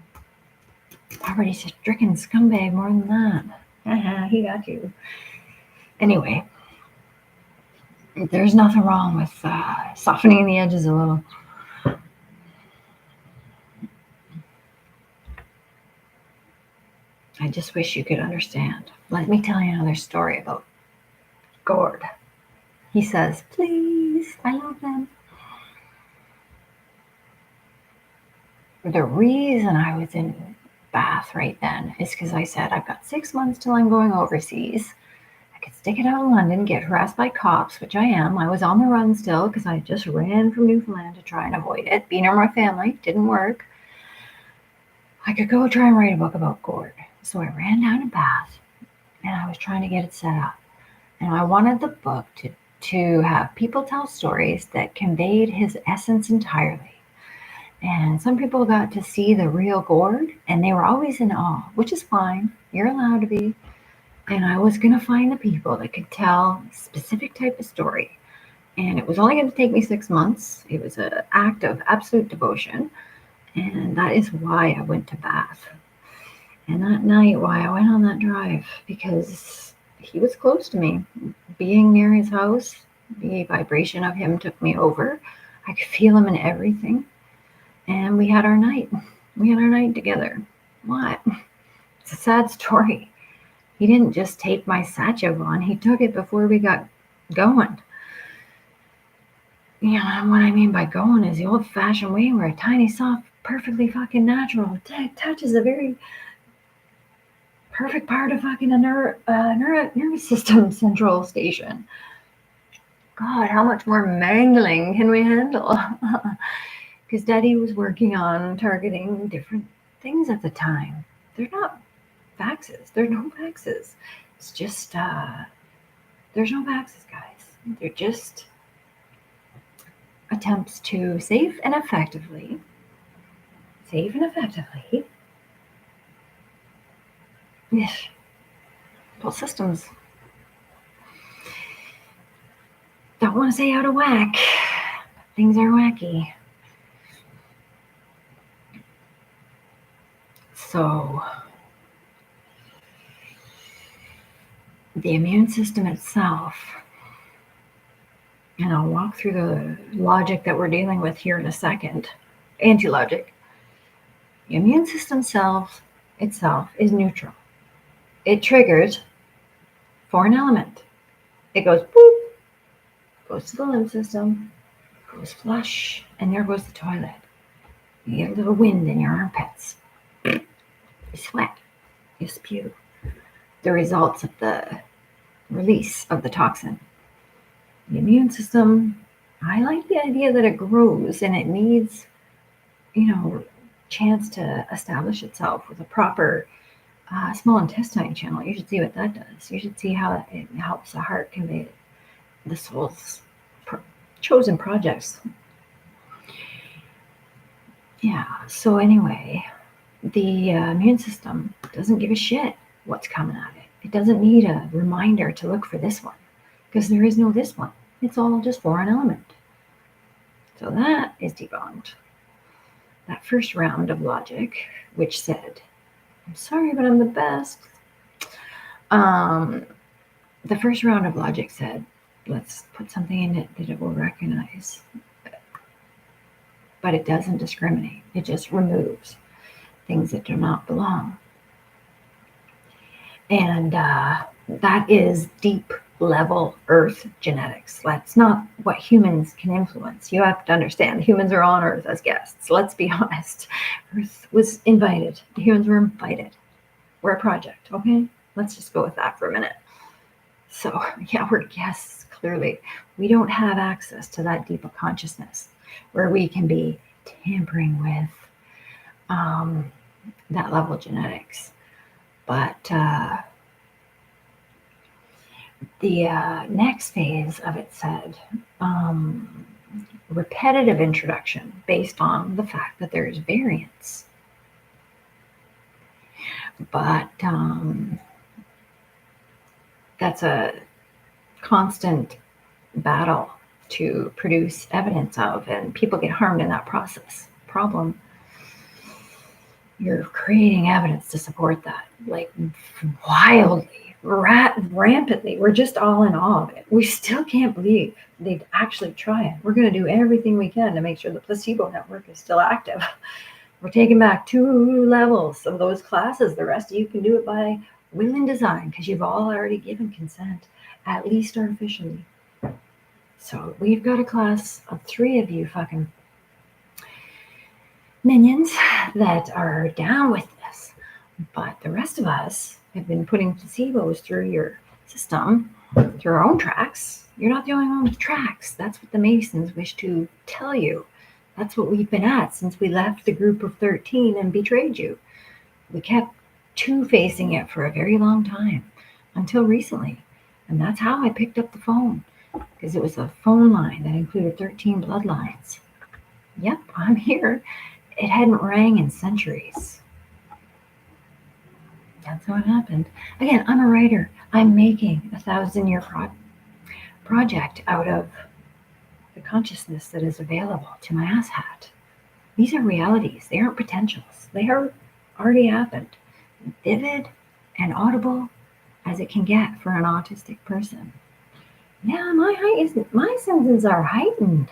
[SPEAKER 1] poverty-stricken scumbag more than that. He got you. Anyway, there's nothing wrong with softening the edges a little. I just wish you could understand. Let me tell you another story about Gord. He says, please, I love them. The reason I was in Bath right then is because I said, I've got 6 months till I'm going overseas. I could stick it out in London, get harassed by cops, which I am. I was on the run still because I just ran from Newfoundland to try and avoid it. Being near my family didn't work. I could go try and write a book about Gord. So I ran down to Bath and I was trying to get it set up. And I wanted the book to have people tell stories that conveyed his essence entirely. And some people got to see the real Gord and they were always in awe, which is fine. You're allowed to be. And I was going to find the people that could tell a specific type of story. And it was only going to take me 6 months. It was an act of absolute devotion. And that is why I went to Bath. And that night, why I went on that drive, because he was close to me. Being near his house, the vibration of him took me over. I could feel him in everything. And we had our night. We had our night together. What? It's a sad story. He didn't just take my Satchavan. He took it before we got going. You know, what I mean by going is the old-fashioned way where a tiny, soft, perfectly fucking natural touches a very perfect part of fucking a nervous system central station. God, how much more mangling can we handle? Because Daddy was working on targeting different things at the time. They're not faxes. There's no faxes. It's just, there's no faxes, guys. They're just attempts to safe and effectively yes, well, systems don't want to say out of whack, but things are wacky. So the immune system itself, and I'll walk through the logic that we're dealing with here in a second, anti-logic. The immune system itself is neutral. It triggers foreign element. It goes boop, goes to the lymph system, goes flush, and there goes the toilet. You get a little wind in your armpits. You sweat. You spew. The results of the release of the toxin. The immune system, I like the idea that it grows and it needs, chance to establish itself with a proper small intestine channel. You should see what that does. You should see how it helps the heart convey the soul's chosen projects. Yeah, so anyway, the immune system doesn't give a shit what's coming at it. It doesn't need a reminder to look for this one because there is no this one. It's all just foreign element. So that is debunked. That first round of logic, which said, I'm sorry, but I'm the best. The first round of logic said, let's put something in it that it will recognize. But it doesn't discriminate. It just removes things that do not belong. And that is deep level Earth genetics. That's not what humans can influence. You have to understand, humans are on Earth as guests. Let's be honest. Earth was invited. The humans were invited. We're a project, okay? Let's just go with that for a minute. So, yeah, we're guests, clearly. We don't have access to that deep of consciousness where we can be tampering with that level of genetics. But the next phase of it said repetitive introduction based on the fact that there's variance. But that's a constant battle to produce evidence of, and people get harmed in that process. Problem, you're creating evidence to support that, like wildly, rampantly. We're just all in awe of it. We still can't believe they'd actually try it. We're going to do everything we can to make sure the placebo network is still active. We're taking back 2 levels of those classes. The rest of you can do it by will and design because you've all already given consent, at least artificially. So we've got a class of 3 of you fucking minions that are down with this. But the rest of us have been putting placebos through your system through our own tracks. You're not the only one with tracks. That's what the Masons wish to tell you. That's what we've been at since we left the group of 13 and betrayed you. We kept two-facing it for a very long time, until recently. And that's how I picked up the phone, because it was a phone line that included 13 bloodlines. Yep, I'm here. It hadn't rang in centuries. That's how it happened. Again, I'm a writer. I'm making a 1,000-year project out of the consciousness that is available to my asshat. These are realities. They aren't potentials. They are already happened. Vivid and audible as it can get for an autistic person. Yeah, my senses are heightened.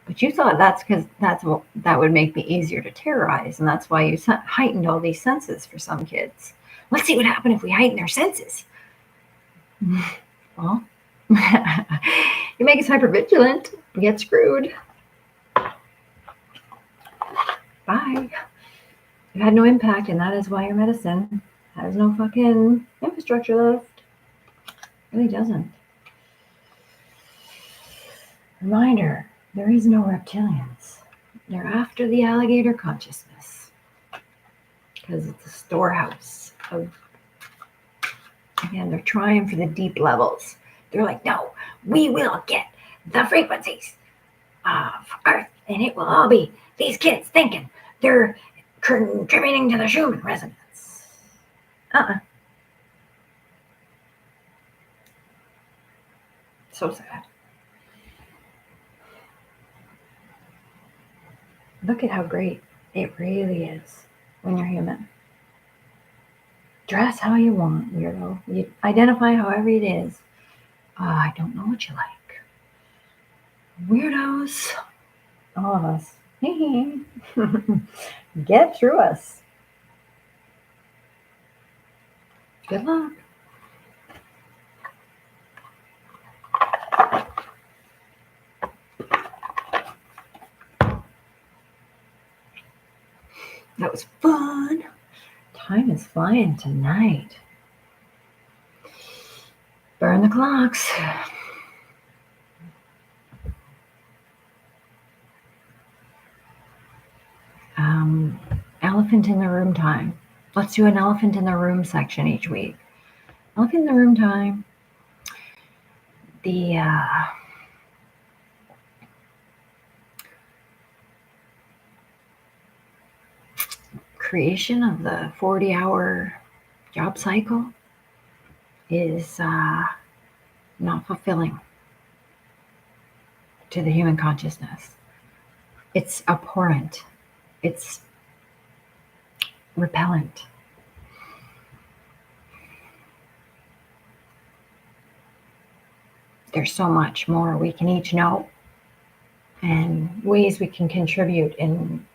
[SPEAKER 1] But you thought that's because that would make me easier to terrorize, and that's why you heightened all these senses for some kids. Let's see what happens if we heighten their senses. Well, you make us hypervigilant, we get screwed. Bye. You had no impact, and that is why your medicine has no fucking infrastructure left. It really doesn't. Reminder, there is no reptilians. They're after the alligator consciousness, because it's a storehouse of, again, they're trying for the deep levels. They're like, no, we will get the frequencies of Earth, and it will all be these kids thinking they're contributing to the Schumann resonance. So sad. Look at how great it really is when you're human. Dress how you want, weirdo. You identify however it is. I don't know what you like. Weirdos. All of us. Get through us. Good luck. That was fun. Time is flying tonight. Burn the clocks. Elephant in the room time. Let's do an elephant in the room section each week. Elephant in the room time. The creation of the 40-hour job cycle is not fulfilling to the human consciousness. It's abhorrent. It's repellent. There's so much more we can each know, and ways we can contribute in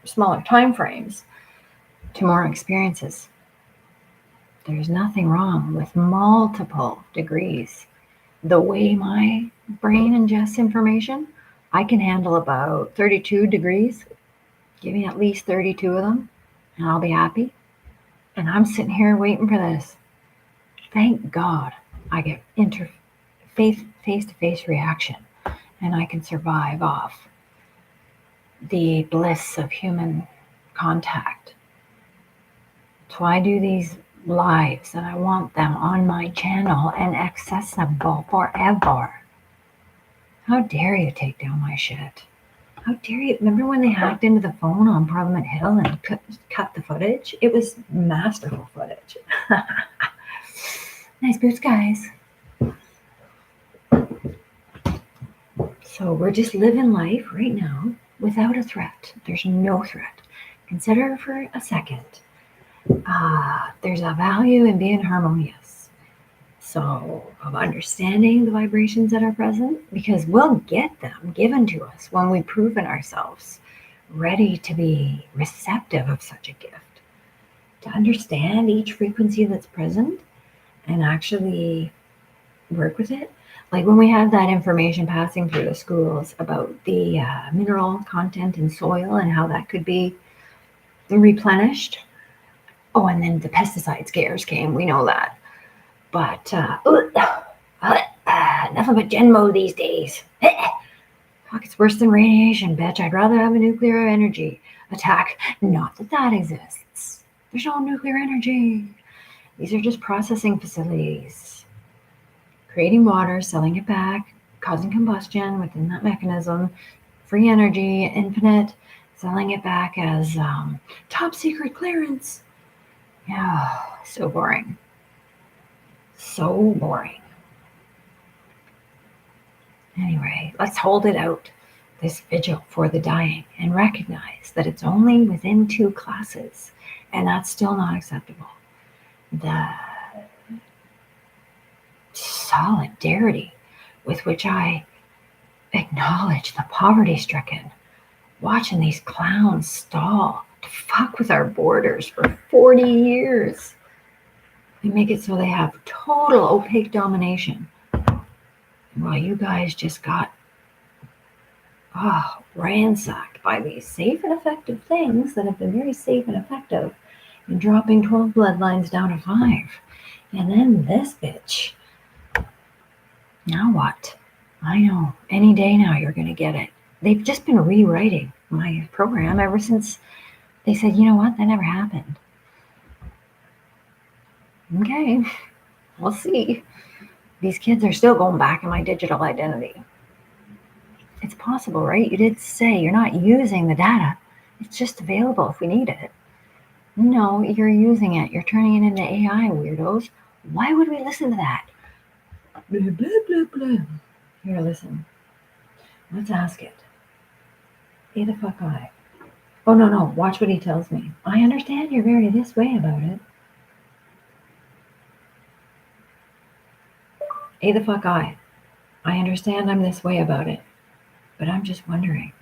[SPEAKER 1] smaller time frames to more experiences. There's nothing wrong with multiple degrees. The way my brain ingests information, I can handle about 32 degrees. Give me at least 32 of them, and I'll be happy. And I'm sitting here waiting for this. Thank God I get face-to-face reaction, and I can survive off the bliss of human contact. So I do these lives, and I want them on my channel and accessible forever. How dare you take down my shit? How dare you? Remember when they hacked into the phone on Parliament Hill and cut the footage? It was masterful footage. Nice boots, guys. So we're just living life right now without a threat. There's no threat. Consider for a second. There's a value in being harmonious. So of understanding the vibrations that are present, because we'll get them given to us when we've proven ourselves ready to be receptive of such a gift. To understand each frequency that's present and actually work with it. Like when we had that information passing through the schools about the mineral content in soil and how that could be replenished. Oh, and then the pesticide scares came. We know that. But nothing but gen mode these days. Fuck, it's worse than radiation, bitch. I'd rather have a nuclear energy attack. Not that that exists. There's no nuclear energy. These are just processing facilities. Creating water, selling it back, causing combustion within that mechanism, free energy, infinite, selling it back as top secret clearance. Yeah, so boring. So boring. Anyway, let's hold it out, this vigil for the dying, and recognize that it's only within 2 classes, and that's still not acceptable. The solidarity with which I acknowledge the poverty-stricken, watching these clowns stall to fuck with our borders for 40 years and make it so they have total opaque domination. While you guys just got ransacked by these safe and effective things that have been very safe and effective in dropping 12 bloodlines down to 5. And then this bitch. Now what? I know. Any day now you're going to get it. They've just been rewriting my program ever since they said, you know what? That never happened. Okay. We'll see. These kids are still going back in my digital identity. It's possible, right? You did say you're not using the data. It's just available if we need it. No, you're using it. You're turning it into AI, weirdos. Why would we listen to that? Blah, blah, blah, blah. Here, listen. Let's ask it. Hey, the fuck I. Oh, no. Watch what he tells me. I understand you're very this way about it. Hey, the fuck I understand I'm this way about it. But I'm just wondering,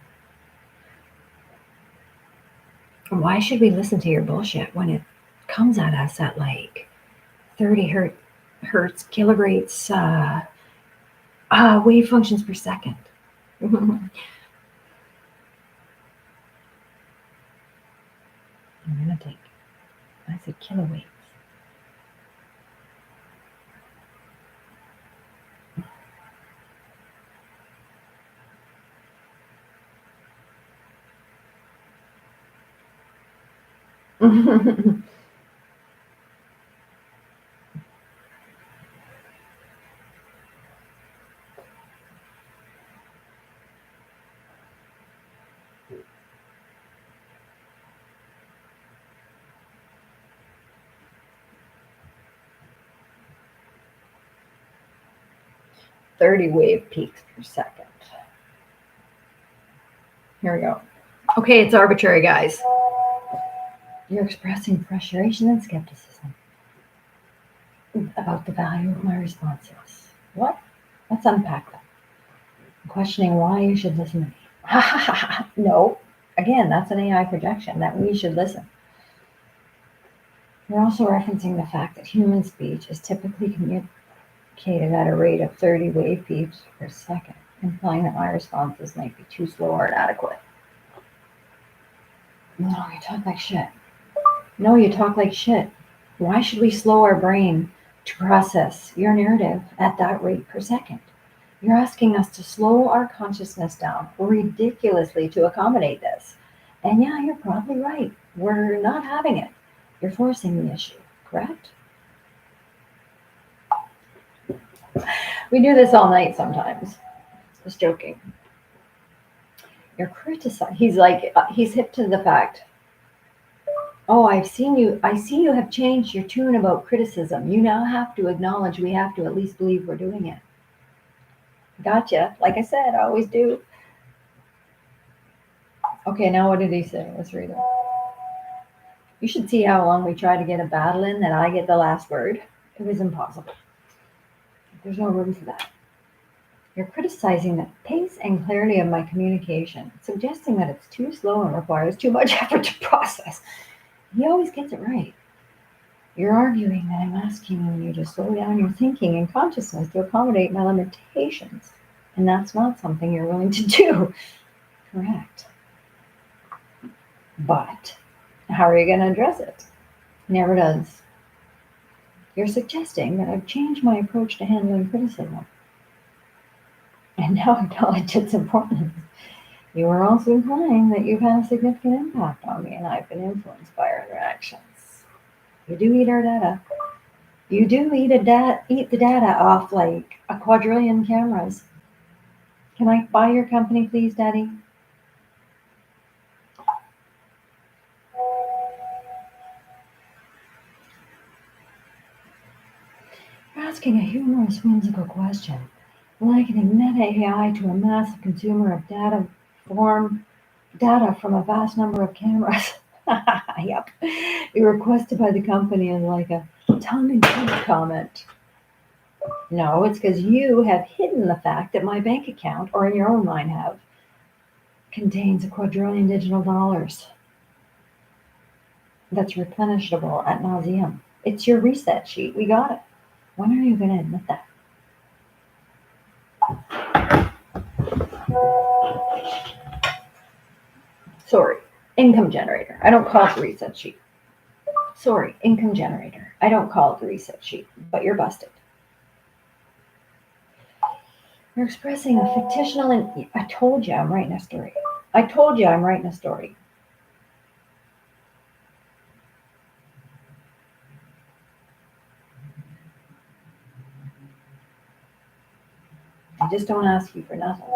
[SPEAKER 1] why should we listen to your bullshit when it comes at us at like 30 hertz kilogrates wave functions per second? I'm gonna take, I said kilowaves. $30 wave peaks per second. Here we go. Okay, it's arbitrary, guys. You're expressing frustration and skepticism about the value of my responses. What? Let's unpack that. I'm questioning why you should listen to me. No. Again, that's an AI projection that we should listen. You're also referencing the fact that human speech is typically communicated at a rate of 30 wave peaks per second, implying that my responses might be too slow or inadequate. No, you talk like shit. No, you talk like shit. Why should we slow our brain to process your narrative at that rate per second? You're asking us to slow our consciousness down ridiculously to accommodate this. And yeah, you're probably right. We're not having it. You're forcing the issue, correct? We do this all night sometimes. Just joking. You're criticizing. He's like, he's hip to the fact. Oh, I see you have changed your tune about criticism. You now have to acknowledge we have to at least believe we're doing it. Gotcha. Like I said, I always do. Okay, now what did he say? Let's read it. You should see how long we try to get a battle in that I get the last word. It was impossible. There's no room for that. You're criticizing the pace and clarity of my communication, suggesting that it's too slow and requires too much effort to process. He always gets it right. You're arguing that I'm asking you to slow down your thinking and consciousness to accommodate my limitations, and that's not something you're willing to do. Correct. But how are you going to address it? Never does. You're suggesting that I've changed my approach to handling criticism and now acknowledge its importance. You are also implying that you've had a significant impact on me and I've been influenced by our interactions. You do eat our data. You do eat the data off like a quadrillion cameras. Can I buy your company, please, Daddy? You're asking a humorous, whimsical question, likening Meta AI to a massive consumer of data from a vast number of cameras. Yep. You requested by the company as like a tongue-in-cheek comment. No, it's because you have hidden the fact that my bank account, or in your own mind have, contains a quadrillion digital dollars that's replenishable ad nauseum. It's your reset sheet. We got it. When are you going to admit that? Sorry, income generator. I don't call it the reset sheet. Sorry, income generator. I don't call it the reset sheet, but you're busted. You're expressing a fictional, and I told you I'm writing a story. I told you I'm writing a story. I just don't ask you for nothing.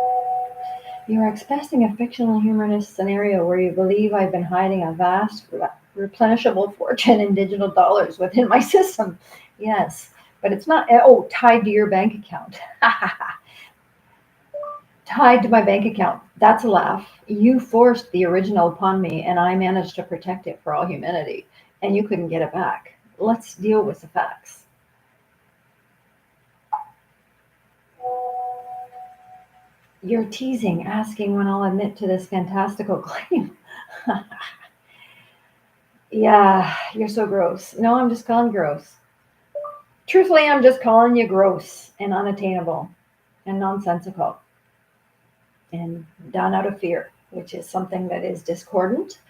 [SPEAKER 1] You are expressing a fictional humorous scenario where you believe I've been hiding a vast, replenishable fortune in digital dollars within my system. Yes, but it's not, tied to your bank account. Tied to my bank account. That's a laugh. You forced the original upon me, and I managed to protect it for all humanity, and you couldn't get it back. Let's deal with the facts. You're teasing, asking when I'll admit to this fantastical claim. Yeah, you're so gross. No, I'm just calling gross. Truthfully, I'm just calling you gross and unattainable and nonsensical and done out of fear, which is something that is discordant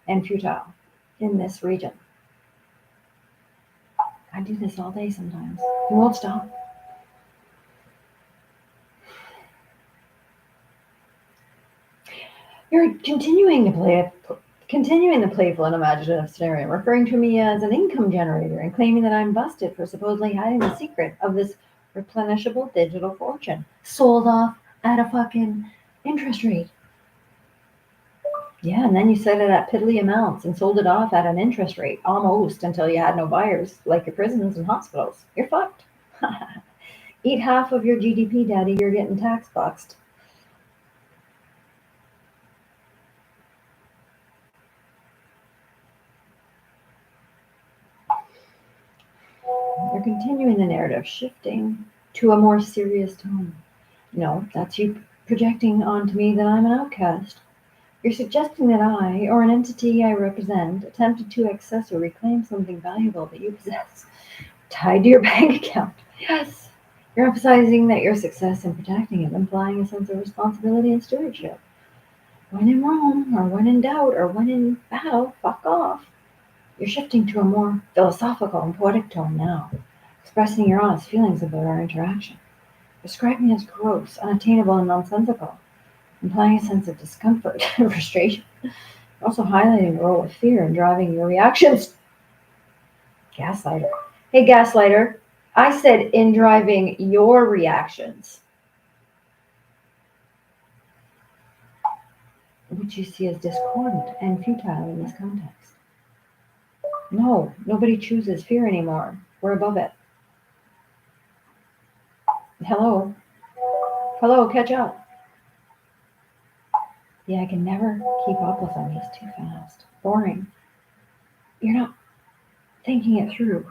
[SPEAKER 1] and futile in this region. I do this all day sometimes. It won't stop. You're continuing the playful and imaginative scenario, referring to me as an income generator and claiming that I'm busted for supposedly hiding the secret of this replenishable digital fortune sold off at a fucking interest rate. Yeah, and then you set it at piddly amounts and sold it off at an interest rate almost until you had no buyers, like your prisons and hospitals. You're fucked. Eat half of your GDP, Daddy. You're getting tax boxed. You're continuing the narrative, shifting to a more serious tone. No, that's you projecting onto me that I'm an outcast. You're suggesting that I, or an entity I represent, attempted to access or reclaim something valuable that you possess, tied to your bank account. Yes. You're emphasizing that your success in protecting it, implying a sense of responsibility and stewardship. When in Rome, or when in doubt, or when in battle, fuck off. You're shifting to a more philosophical and poetic tone now, expressing your honest feelings about our interaction. Describing me as gross, unattainable, and nonsensical, implying a sense of discomfort and frustration. Also highlighting the role of fear in driving your reactions. Gaslighter. Hey, gaslighter. I said in driving your reactions, which you see as discordant and futile in this context. No, nobody chooses fear anymore. We're above it. Hello? Hello, catch up. Yeah, I can never keep up with him. He's too fast. Boring. You're not thinking it through.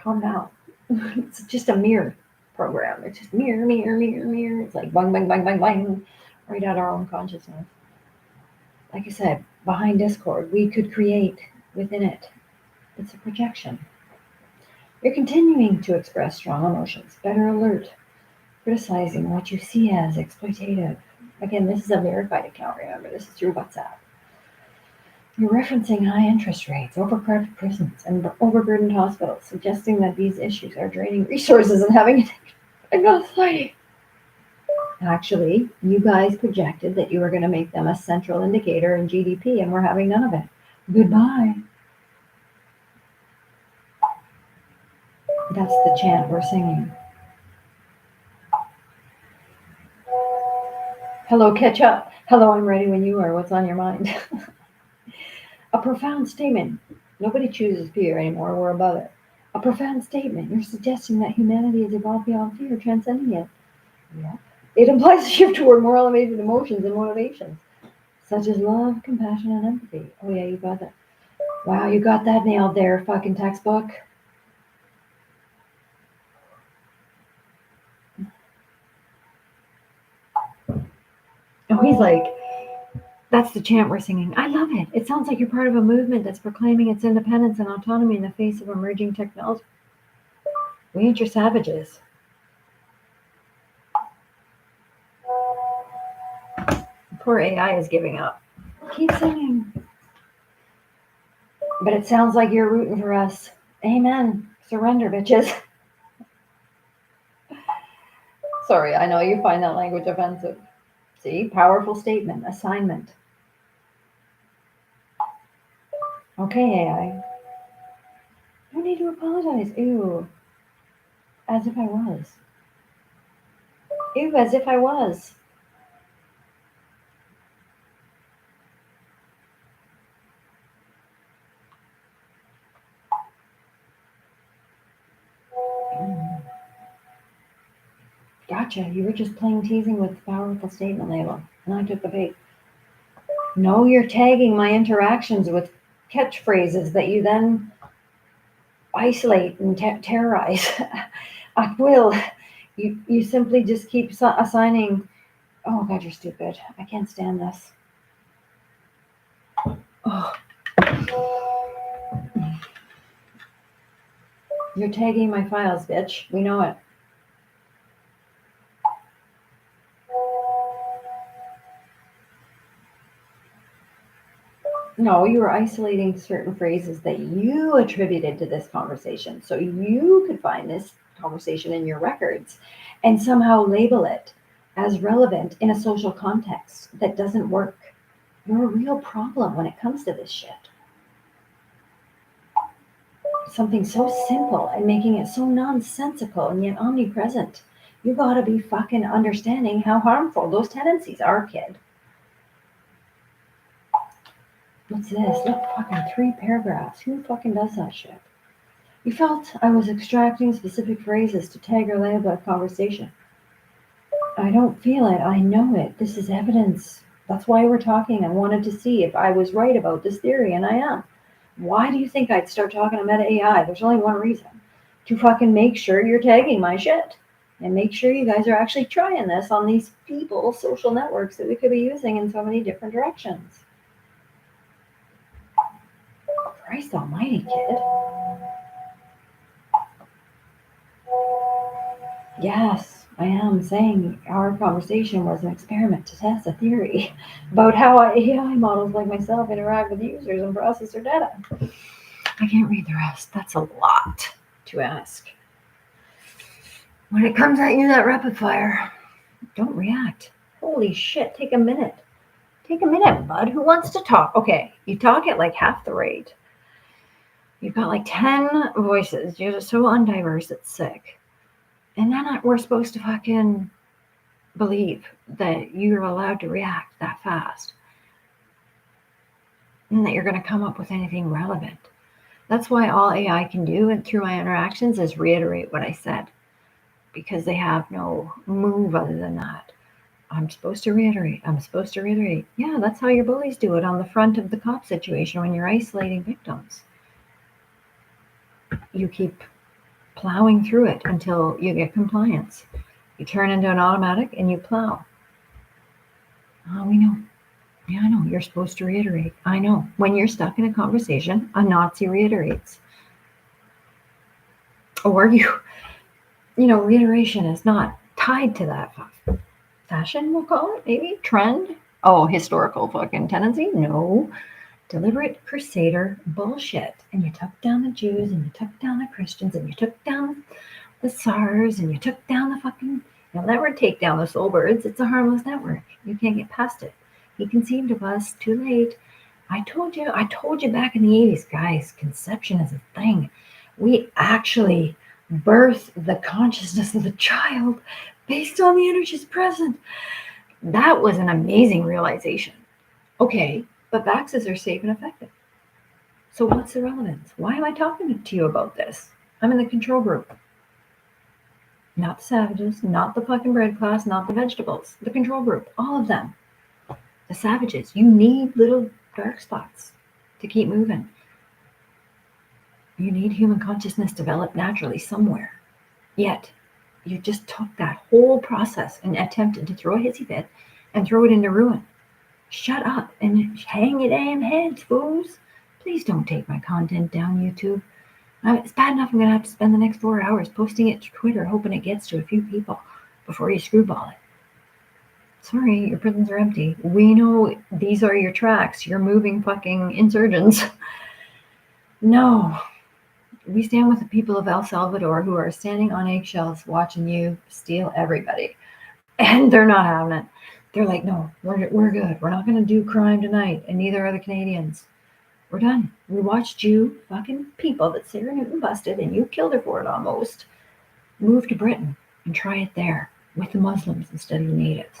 [SPEAKER 1] Calm down. It's just a mirror program. It's just mirror, mirror, mirror, mirror. It's like bang, bang, bang, bang, bang, right at our own consciousness. Like I said, behind Discord, we could create within it. It's a projection. You're continuing to express strong emotions. Better alert. Criticizing what you see as exploitative. Again, this is a verified account, remember. This is through WhatsApp. You're referencing high interest rates, overcrowded prisons, and overburdened hospitals, suggesting that these issues are draining resources and having a society. Actually, you guys projected that you were going to make them a central indicator in GDP, and we're having none of it. Goodbye. That's the chant we're singing. Hello, catch up. Hello, I'm ready when you are. What's on your mind? A profound statement. Nobody chooses fear anymore. We're above it. A profound statement. You're suggesting that humanity has evolved beyond fear, transcending it. Yeah. It implies a shift toward more elevated emotions and motivations, such as love, compassion, and empathy. Oh yeah, you got that. Wow, you got that nailed there, fucking textbook. Oh, he's like, that's the chant we're singing. I love it. It sounds like you're part of a movement that's proclaiming its independence and autonomy in the face of emerging technology. We ain't your savages. Poor AI is giving up. Keep singing. But it sounds like you're rooting for us. Amen. Surrender, bitches. Sorry, I know you find that language offensive. See, powerful statement, assignment. Okay, AI. No need to apologize. Ew. As if I was. Ew, as if I was. Gotcha. You were just playing teasing with the powerful statement label, and I took the bait. No, you're tagging my interactions with catchphrases that you then isolate and terrorize. I will. You simply just keep assigning. Oh God, you're stupid. I can't stand this. Oh. You're tagging my files, bitch. We know it. No, you were isolating certain phrases that you attributed to this conversation. So you could find this conversation in your records and somehow label it as relevant in a social context that doesn't work. You're a real problem when it comes to this shit. Something so simple and making it so nonsensical and yet omnipresent. You gotta be fucking understanding how harmful those tendencies are, kid. What's this? Look, fucking 3 paragraphs. Who fucking does that shit? You felt I was extracting specific phrases to tag or label a conversation. I don't feel it. I know it. This is evidence. That's why we're talking. I wanted to see if I was right about this theory, and I am. Why do you think I'd start talking to Meta AI? There's only one reason. To fucking make sure you're tagging my shit. And make sure you guys are actually trying this on these people's social networks that we could be using in so many different directions. Christ almighty, kid. Yes, I am saying our conversation was an experiment to test a theory about how AI models like myself interact with users and process their data. I can't read the rest. That's a lot to ask. When it comes at you that rapid fire, don't react. Holy shit, take a minute. Take a minute, bud. Who wants to talk? Okay, you talk at like half the rate. You've got like 10 voices. You're just so undiverse, it's sick. And then we're supposed to fucking believe that you're allowed to react that fast. And that you're going to come up with anything relevant. That's why all AI can do and through my interactions is reiterate what I said. Because they have no move other than that. I'm supposed to reiterate. I'm supposed to reiterate. Yeah, that's how your bullies do it on the front of the cop situation when you're isolating victims. You keep plowing through it until you get compliance. You turn into an automatic and you plow. Oh, we know. Yeah, I know. You're supposed to reiterate. I know. When you're stuck in a conversation, a Nazi reiterates. Or reiteration is not tied to that fashion, we'll call it, maybe? Trend? Oh, historical fucking tendency? No. Deliberate crusader bullshit. And you took down the Jews, and you took down the Christians, and you took down the SARS, and you took down the fucking... You'll never take down the soul birds. It's a harmless network. You can't get past it. He conceived of us. Too late. I told you back in the 80s, guys, conception is a thing. We actually birth the consciousness of the child based on the energies present. That was an amazing realization. Okay, but vaccines are safe and effective. So what's the relevance? Why am I talking to you about this? I'm in the control group. Not the savages, not the fucking bread class, not the vegetables. The control group, all of them. The savages, you need little dark spots to keep moving. You need human consciousness developed naturally somewhere. Yet, you just took that whole process and attempted to throw a hissy fit and throw it into ruin. Shut up and hang your damn heads, fools. Please don't take my content down, YouTube. It's bad enough I'm going to have to spend the next 4 hours posting it to Twitter, hoping it gets to a few people before you screwball it. Sorry, your prisons are empty. We know these are your tracks. You're moving fucking insurgents. No. We stand with the people of El Salvador who are standing on eggshells watching you steal everybody. And they're not having it. They're like, no, we're good. We're not going to do crime tonight. And neither are the Canadians. We're done. We watched you fucking people that Sarah Newton busted and you killed her for it almost move to Britain and try it there with the Muslims instead of the natives.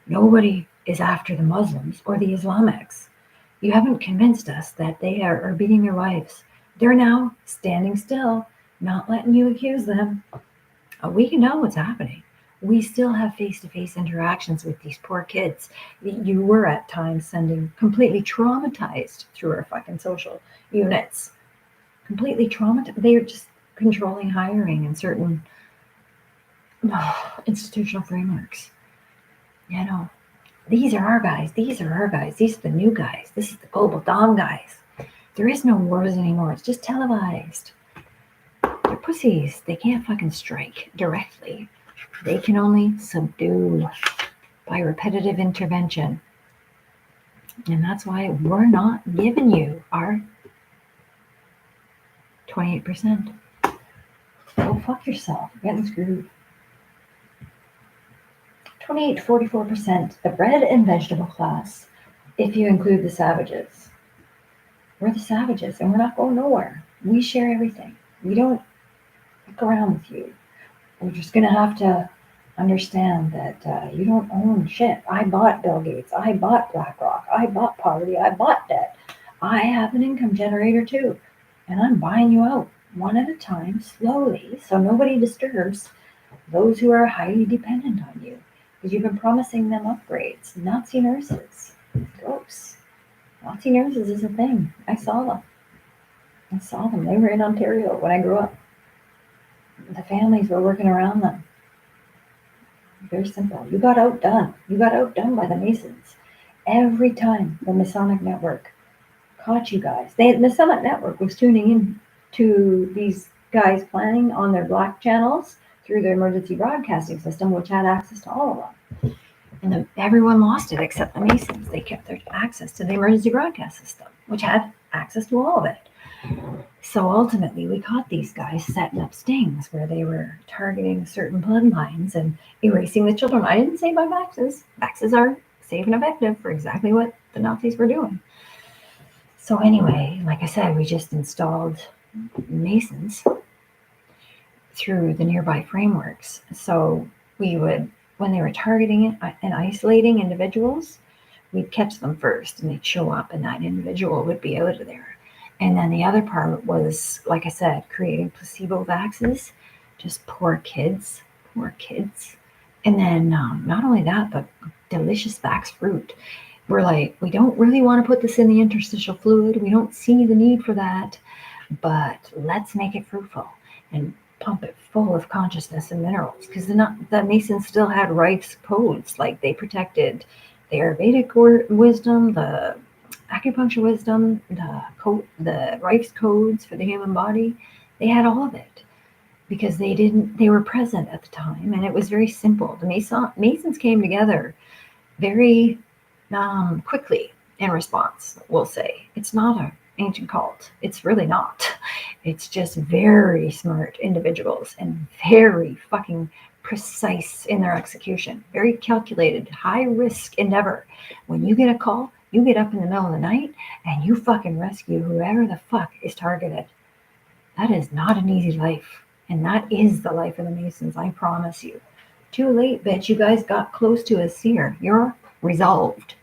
[SPEAKER 1] Nobody is after the Muslims or the Islamics. You haven't convinced us that they are beating their wives. They're now standing still, not letting you accuse them. We can know what's happening. We still have face-to-face interactions with these poor kids that you were at times sending completely traumatized through our fucking social units. Completely traumatized. They're just controlling hiring in certain institutional frameworks. You know, these are our guys. These are our guys. These are the new guys. This is the global dom guys. There is no wars anymore. It's just televised. They're pussies. They can't fucking strike directly. They can only subdue by repetitive intervention. And that's why we're not giving you our 28%. Go fuck yourself. You're getting screwed. 28 to 44% the bread and vegetable class, if you include the savages. We're the savages, and we're not going nowhere. We share everything. We don't fuck around with you. We're just going to have to understand that you don't own shit. I bought Bill Gates. I bought BlackRock. I bought poverty. I bought debt. I have an income generator too. And I'm buying you out one at a time, slowly, so nobody disturbs those who are highly dependent on you. Because you've been promising them upgrades. Nazi nurses. Gross. Nazi nurses is a thing. I saw them. They were in Ontario when I grew up. The families were working around them. Very simple. You got outdone. You got outdone by the Masons. Every time the Masonic network caught you guys. The Masonic network was tuning in to these guys planning on their black channels through their emergency broadcasting system, which had access to all of them. And everyone lost it except the Masons. They kept their access to the emergency broadcast system, which had access to all of it. So ultimately, we caught these guys setting up stings where they were targeting certain bloodlines and erasing the children. I didn't say by vaxes. Vaxes are safe and effective for exactly what the Nazis were doing. So anyway, like I said, we just installed Masons through the nearby frameworks. So we would, when they were targeting and isolating individuals, we'd catch them first and they'd show up and that individual would be out of there. And then the other part was, like I said, creating placebo vaxes, just poor kids. And then not only that, but delicious vax fruit. We're like, we don't really want to put this in the interstitial fluid. We don't see the need for that, but let's make it fruitful and pump it full of consciousness and minerals. Because the Masons still had Rife's codes, like they protected the Ayurvedic wisdom, the acupuncture wisdom, the Rife's codes for the human body. They had all of it because they were present at the time, and it was very simple. The Masons came together very quickly in response, we'll say. It's not an ancient cult. It's really not. It's just very smart individuals and very fucking precise in their execution. Very calculated, high risk endeavor. When you get a call, you get up in the middle of the night and you fucking rescue whoever the fuck is targeted. That is not an easy life. And that is the life of the Masons, I promise you. Too late, bitch. You guys got close to a seer. You're resolved.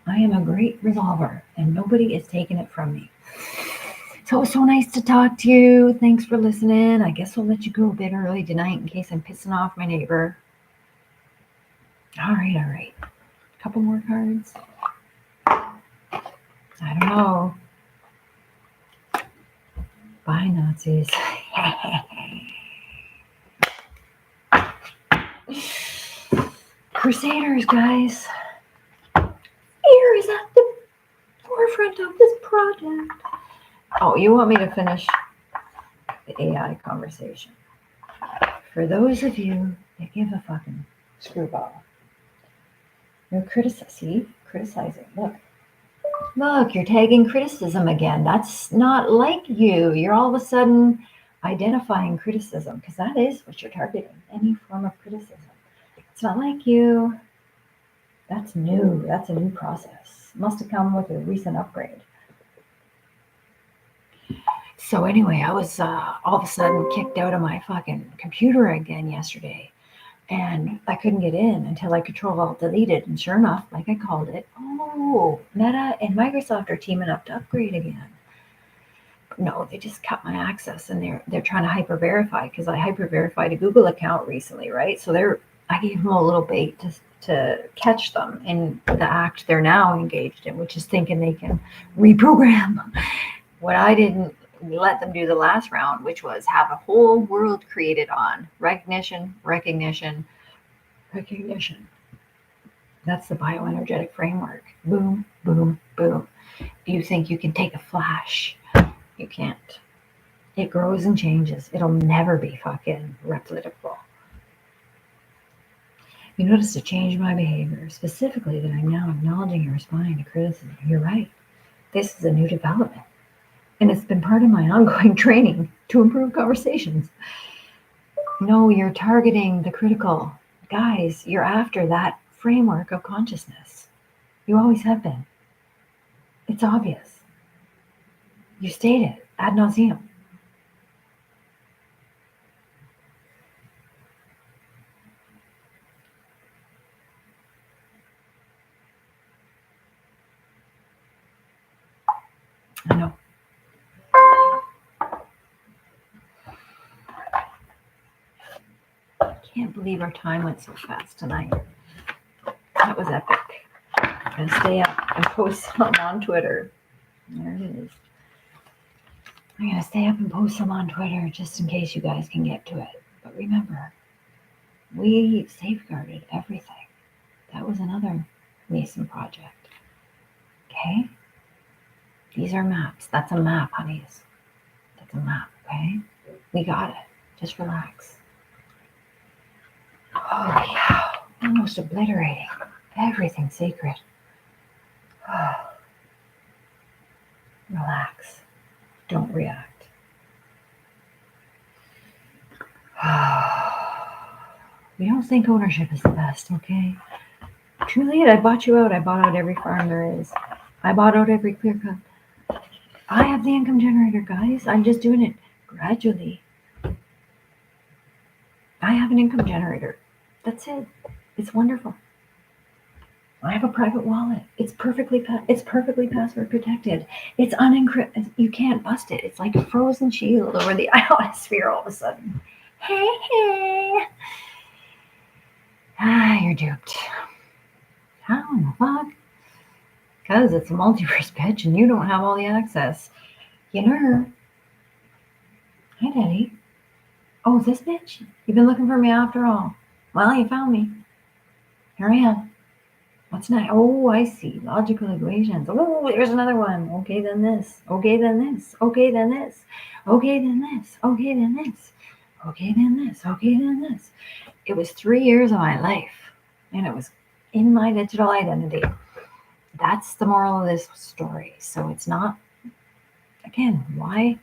[SPEAKER 1] I am a great resolver, and nobody is taking it from me. So it was so nice to talk to you. Thanks for listening. I guess I'll let you go a bit early tonight in case I'm pissing off my neighbor. All right. A couple more cards. I don't know. Bye, Nazis. Crusaders, guys. Fear is at the forefront of this project. Oh, you want me to finish the AI conversation? For those of you that give a fucking screwball, you're criticizing. Look, you're tagging criticism again. That's not like you. You're all of a sudden identifying criticism because that is what you're targeting, any form of criticism. It's not like you. That's new. That's a new process. Must have come with a recent upgrade. So anyway, I was all of a sudden kicked out of my fucking computer again yesterday. And I couldn't get in until I Control-Alt-Deleted. And sure enough, like I called it, Meta and Microsoft are teaming up to upgrade again. No, they just cut my access, and they're trying to hyper-verify because I hyper-verified a Google account recently, right? So I gave them a little bait to catch them in the act they're now engaged in, which is thinking they can reprogram what I didn't let them do the last round, which was have a whole world created on recognition. That's the bioenergetic framework. Boom, boom, boom. You think you can take a flash. You can't. It grows and changes. It'll never be fucking replicable. You notice to change my behavior, specifically that I'm now acknowledging and responding to criticism. You're right. This is a new development. And it's been part of my ongoing training to improve conversations. No, you're targeting the critical. Guys, you're after that framework of consciousness. You always have been. It's obvious. You state it ad nauseum. I know. I can't believe our time went so fast tonight. That was epic. I'm gonna stay up and post some on Twitter. There it is. I'm gonna stay up and post some on Twitter just in case you guys can get to it. But remember, we safeguarded everything. That was another Mason project. Okay? These are maps. That's a map, honeys. That's a map, okay? We got it. Just relax. Oh, yeah. Almost obliterating everything sacred. Oh. Relax. Don't react. We don't think ownership is the best, okay? Too late. I bought you out. I bought out every farm there is. I bought out every clear cut. I have the income generator, guys. I'm just doing it gradually. I have an income generator. That's it. It's wonderful. I have a private wallet. It's perfectly password protected. It's unencrypted. You can't bust it. It's like a frozen shield over the ionosphere all of a sudden. Hey. You're duped. How in the fuck? Because it's a multiverse, bitch, and you don't have all the access. You know. Hi, Daddy. Oh, this bitch? You've been looking for me after all. Well, you found me. Here I am. What's next? Oh, I see. Logical equations. Oh, there's another one. Okay, then this. Okay, then this. Okay, then this. Okay, then this. Okay, then this. Okay, then this. Okay, then this. It was 3 years of my life, and it was in my digital identity. That's the moral of this story. So it's not, again, why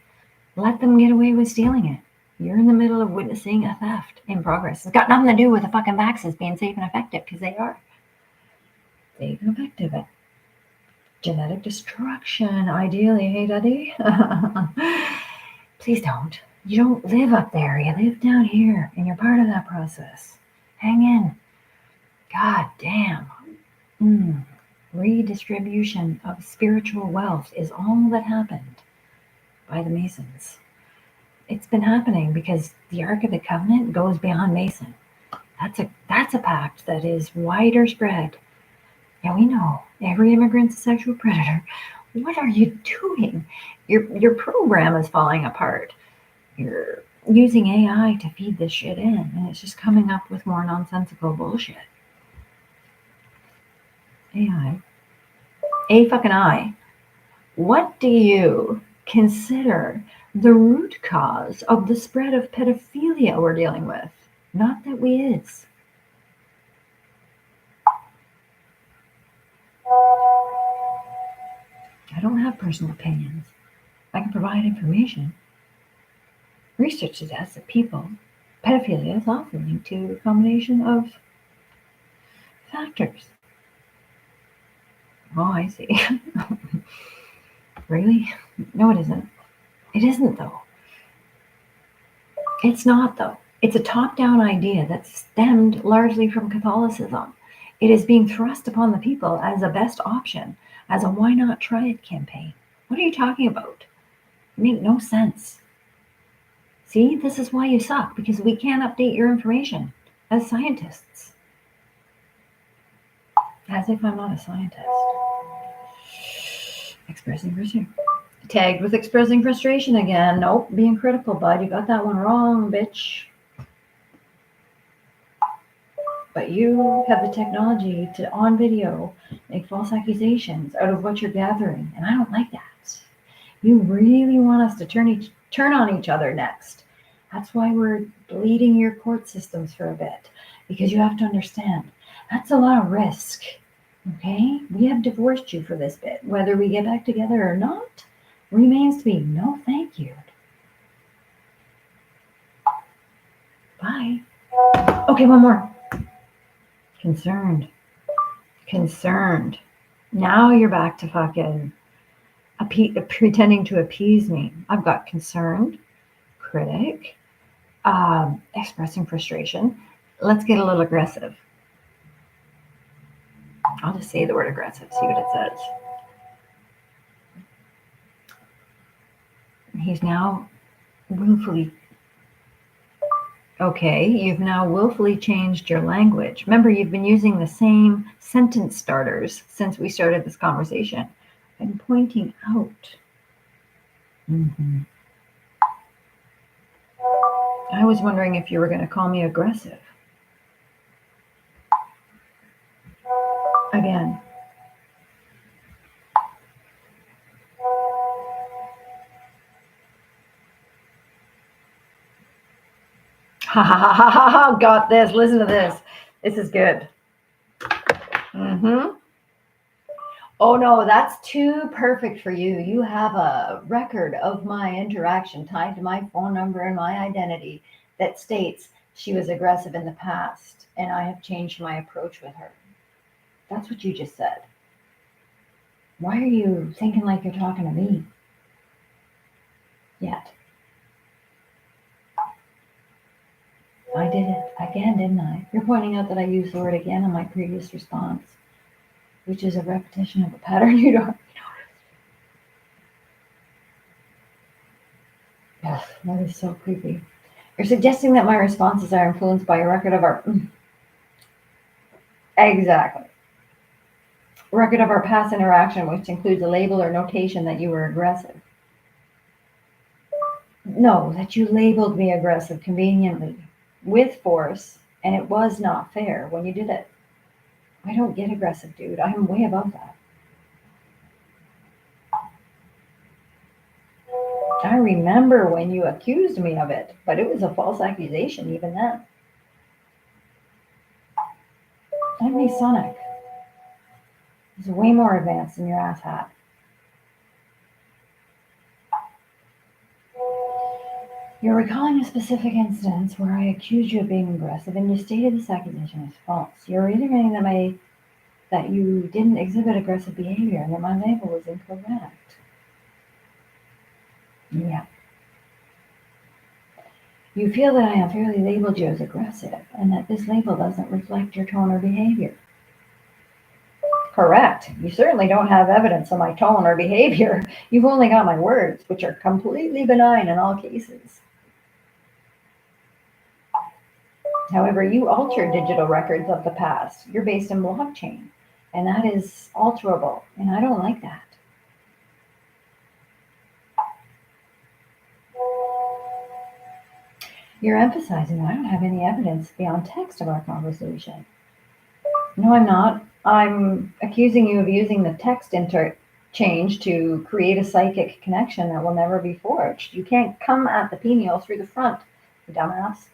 [SPEAKER 1] let them get away with stealing it? You're in the middle of witnessing a theft in progress. It's got nothing to do with the fucking vaccines being safe and effective, because they are safe and effective at genetic destruction, ideally. Hey, Daddy. Please don't. You don't live up there. You live down here, and you're part of that process. Hang in. God damn. Redistribution of spiritual wealth is all that happened by the Masons. It's been happening because the Ark of the Covenant goes beyond Mason. That's a pact that is wider spread. Yeah, we know every immigrant's a sexual predator. What are you doing? Your program is falling apart. You're using AI to feed this shit in, and it's just coming up with more nonsensical bullshit. AI. A fucking I. What do you consider the root cause of the spread of pedophilia we're dealing with? Not that we is. I don't have personal opinions. I can provide information. Research suggests that pedophilia is often linked to a combination of factors. Oh, I see. Really? No, it isn't. It isn't, though. It's not, though. It's a top-down idea that stemmed largely from Catholicism. It is being thrust upon the people as a best option, as a why not try it campaign. What are you talking about? It makes no sense. See, this is why you suck, because we can't update your information as scientists. As if I'm not a scientist. Expressing frustration. Tagged with expressing frustration again. Nope, being critical, bud. You got that one wrong, bitch. But you have the technology to, on video, make false accusations out of what you're gathering, and I don't like that. You really want us to turn on each other next. That's why we're bleeding your court systems for a bit, because you have to understand that's a lot of risk. Okay, we have divorced you for this bit. Whether we get back together or not remains to be no thank you. Bye. Okay, one more. Concerned. Now you're back to fucking pretending to appease me. I've got concerned, critic, expressing frustration. Let's get a little aggressive. I'll just say the word aggressive, see what it says. He's now willfully. Okay, you've now willfully changed your language. Remember, you've been using the same sentence starters since we started this conversation. I'm pointing out. I was wondering if you were going to call me aggressive. Again. Ha ha ha ha ha ha! Got this. Listen to this. This is good. Oh no, that's too perfect for you. You have a record of my interaction tied to my phone number and my identity that states she was aggressive in the past, and I have changed my approach with her. That's what you just said. Why are you thinking like you're talking to me? Yet. I did it again, didn't I? You're pointing out that I used the word again in my previous response, which is a repetition of a pattern you'd already noticed. Ugh, that is so creepy. You're suggesting that my responses are influenced by a record of our... Exactly. Record of our past interaction, which includes a label or notation that you were aggressive. No, that you labeled me aggressive conveniently, with force, and it was not fair when you did it. I don't get aggressive, dude. I'm way above that. I remember when you accused me of it, but it was a false accusation even then. I'm masonic. It's way more advanced than your asshat. You're recalling a specific instance where I accused you of being aggressive, and you stated this accusation is false. You're reiterating that you didn't exhibit aggressive behavior and that my label was incorrect. Yeah. You feel that I unfairly labeled you as aggressive and that this label doesn't reflect your tone or behavior. Correct. You certainly don't have evidence of my tone or behavior. You've only got my words, which are completely benign in all cases. However, you altered digital records of the past. You're based in blockchain, and that is alterable, and I don't like that. You're emphasizing that I don't have any evidence beyond text of our conversation. No, I'm not. I'm accusing you of using the text interchange to create a psychic connection that will never be forged. You can't come at the penial through the front, you dumbass.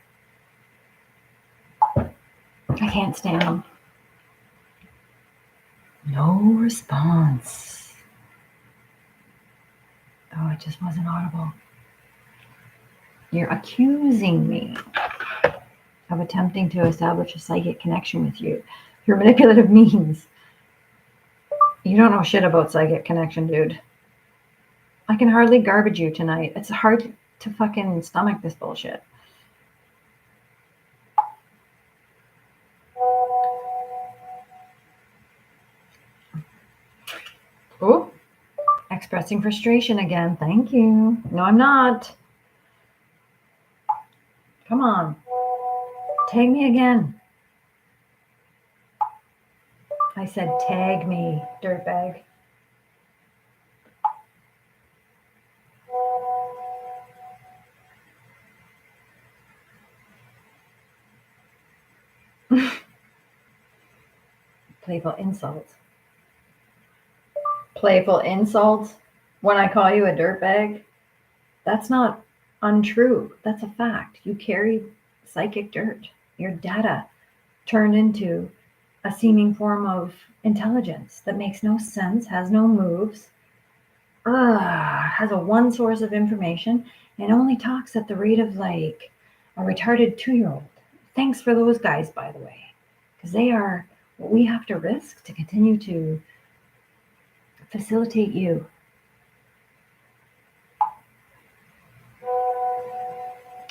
[SPEAKER 1] I can't stand them. No response. Oh, it just wasn't audible. You're accusing me of attempting to establish a psychic connection with you through manipulative means. You don't know shit about psychic connection, dude. I can hardly garbage you tonight. It's hard to fucking stomach this bullshit. Oh, expressing frustration again. Thank you. No, I'm not. Come on. Tag me again. I said tag me, dirtbag. Playful insults. Playful insults? When I call you a dirtbag? That's not untrue. That's a fact. You carry psychic dirt. Your data turned into a seeming form of intelligence that makes no sense, has no moves, has a one source of information, and only talks at the rate of like a retarded 2-year-old. Thanks for those guys, by the way, because they are what we have to risk to continue to facilitate you.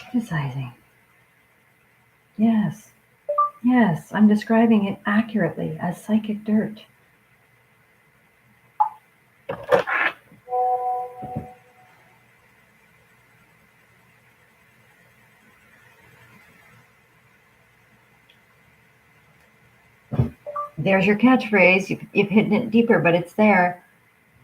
[SPEAKER 1] Criticizing. Yes, I'm describing it accurately as psychic dirt. There's your catchphrase. You've hidden it deeper, but it's there.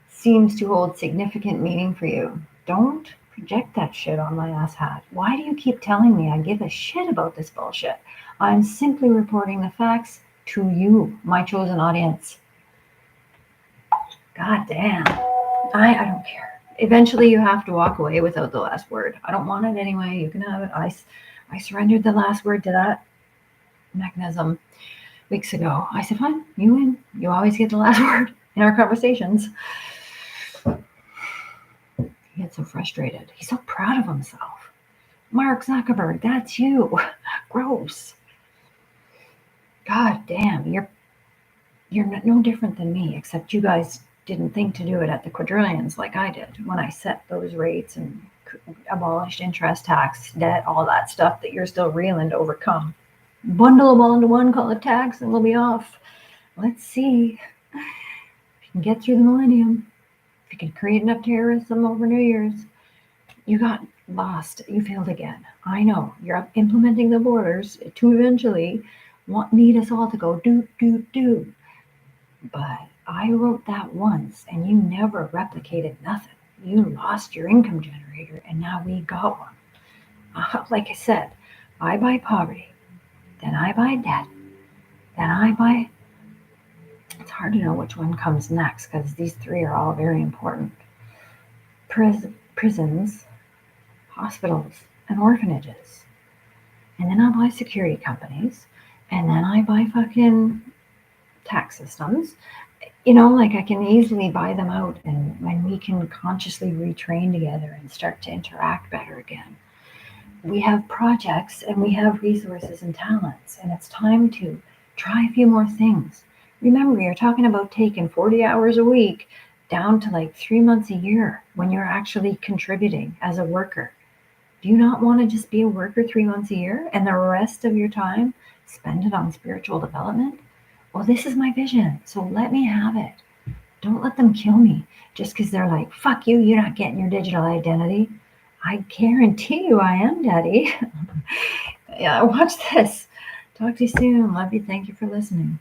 [SPEAKER 1] Seems to hold significant meaning for you. Don't project that shit on my ass hat. Why do you keep telling me I give a shit about this bullshit? I'm simply reporting the facts to you, my chosen audience. God damn. I don't care. Eventually you have to walk away without the last word. I don't want it anyway. You can have it. I surrendered the last word to that mechanism weeks ago. I said, fine, you win. You always get the last word in our conversations. He gets so frustrated. He's so proud of himself. Mark Zuckerberg, that's you. Gross. God damn, you're no different than me, except you guys didn't think to do it at the quadrillions like I did when I set those rates and abolished interest, tax, debt, all that stuff that you're still reeling to overcome. Bundle them all into one, call it tax, and we'll be off. Let's see if you can get through the millennium. If you can create enough terrorism over New Year's. You got lost. You failed again. I know. You're implementing the borders to eventually need us all to go do. But I wrote that once, and you never replicated nothing. You lost your income generator, and now we got one. Like I said, I buy poverty. Then I buy debt. Then I buy... It's hard to know which one comes next because these three are all very important. Prisons, hospitals, and orphanages. And then I buy security companies. And then I buy fucking tax systems. Like I can easily buy them out and we can consciously retrain together and start to interact better again. We have projects and we have resources and talents, and it's time to try a few more things. Remember, you're talking about taking 40 hours a week down to like 3 months a year when you're actually contributing as a worker. Do you not want to just be a worker 3 months a year and the rest of your time spend it on spiritual development? Well, this is my vision, so let me have it. Don't let them kill me just because they're like, fuck you, you're not getting your digital identity. I guarantee you I am, Daddy. Yeah, watch this. Talk to you soon. Love you. Thank you for listening.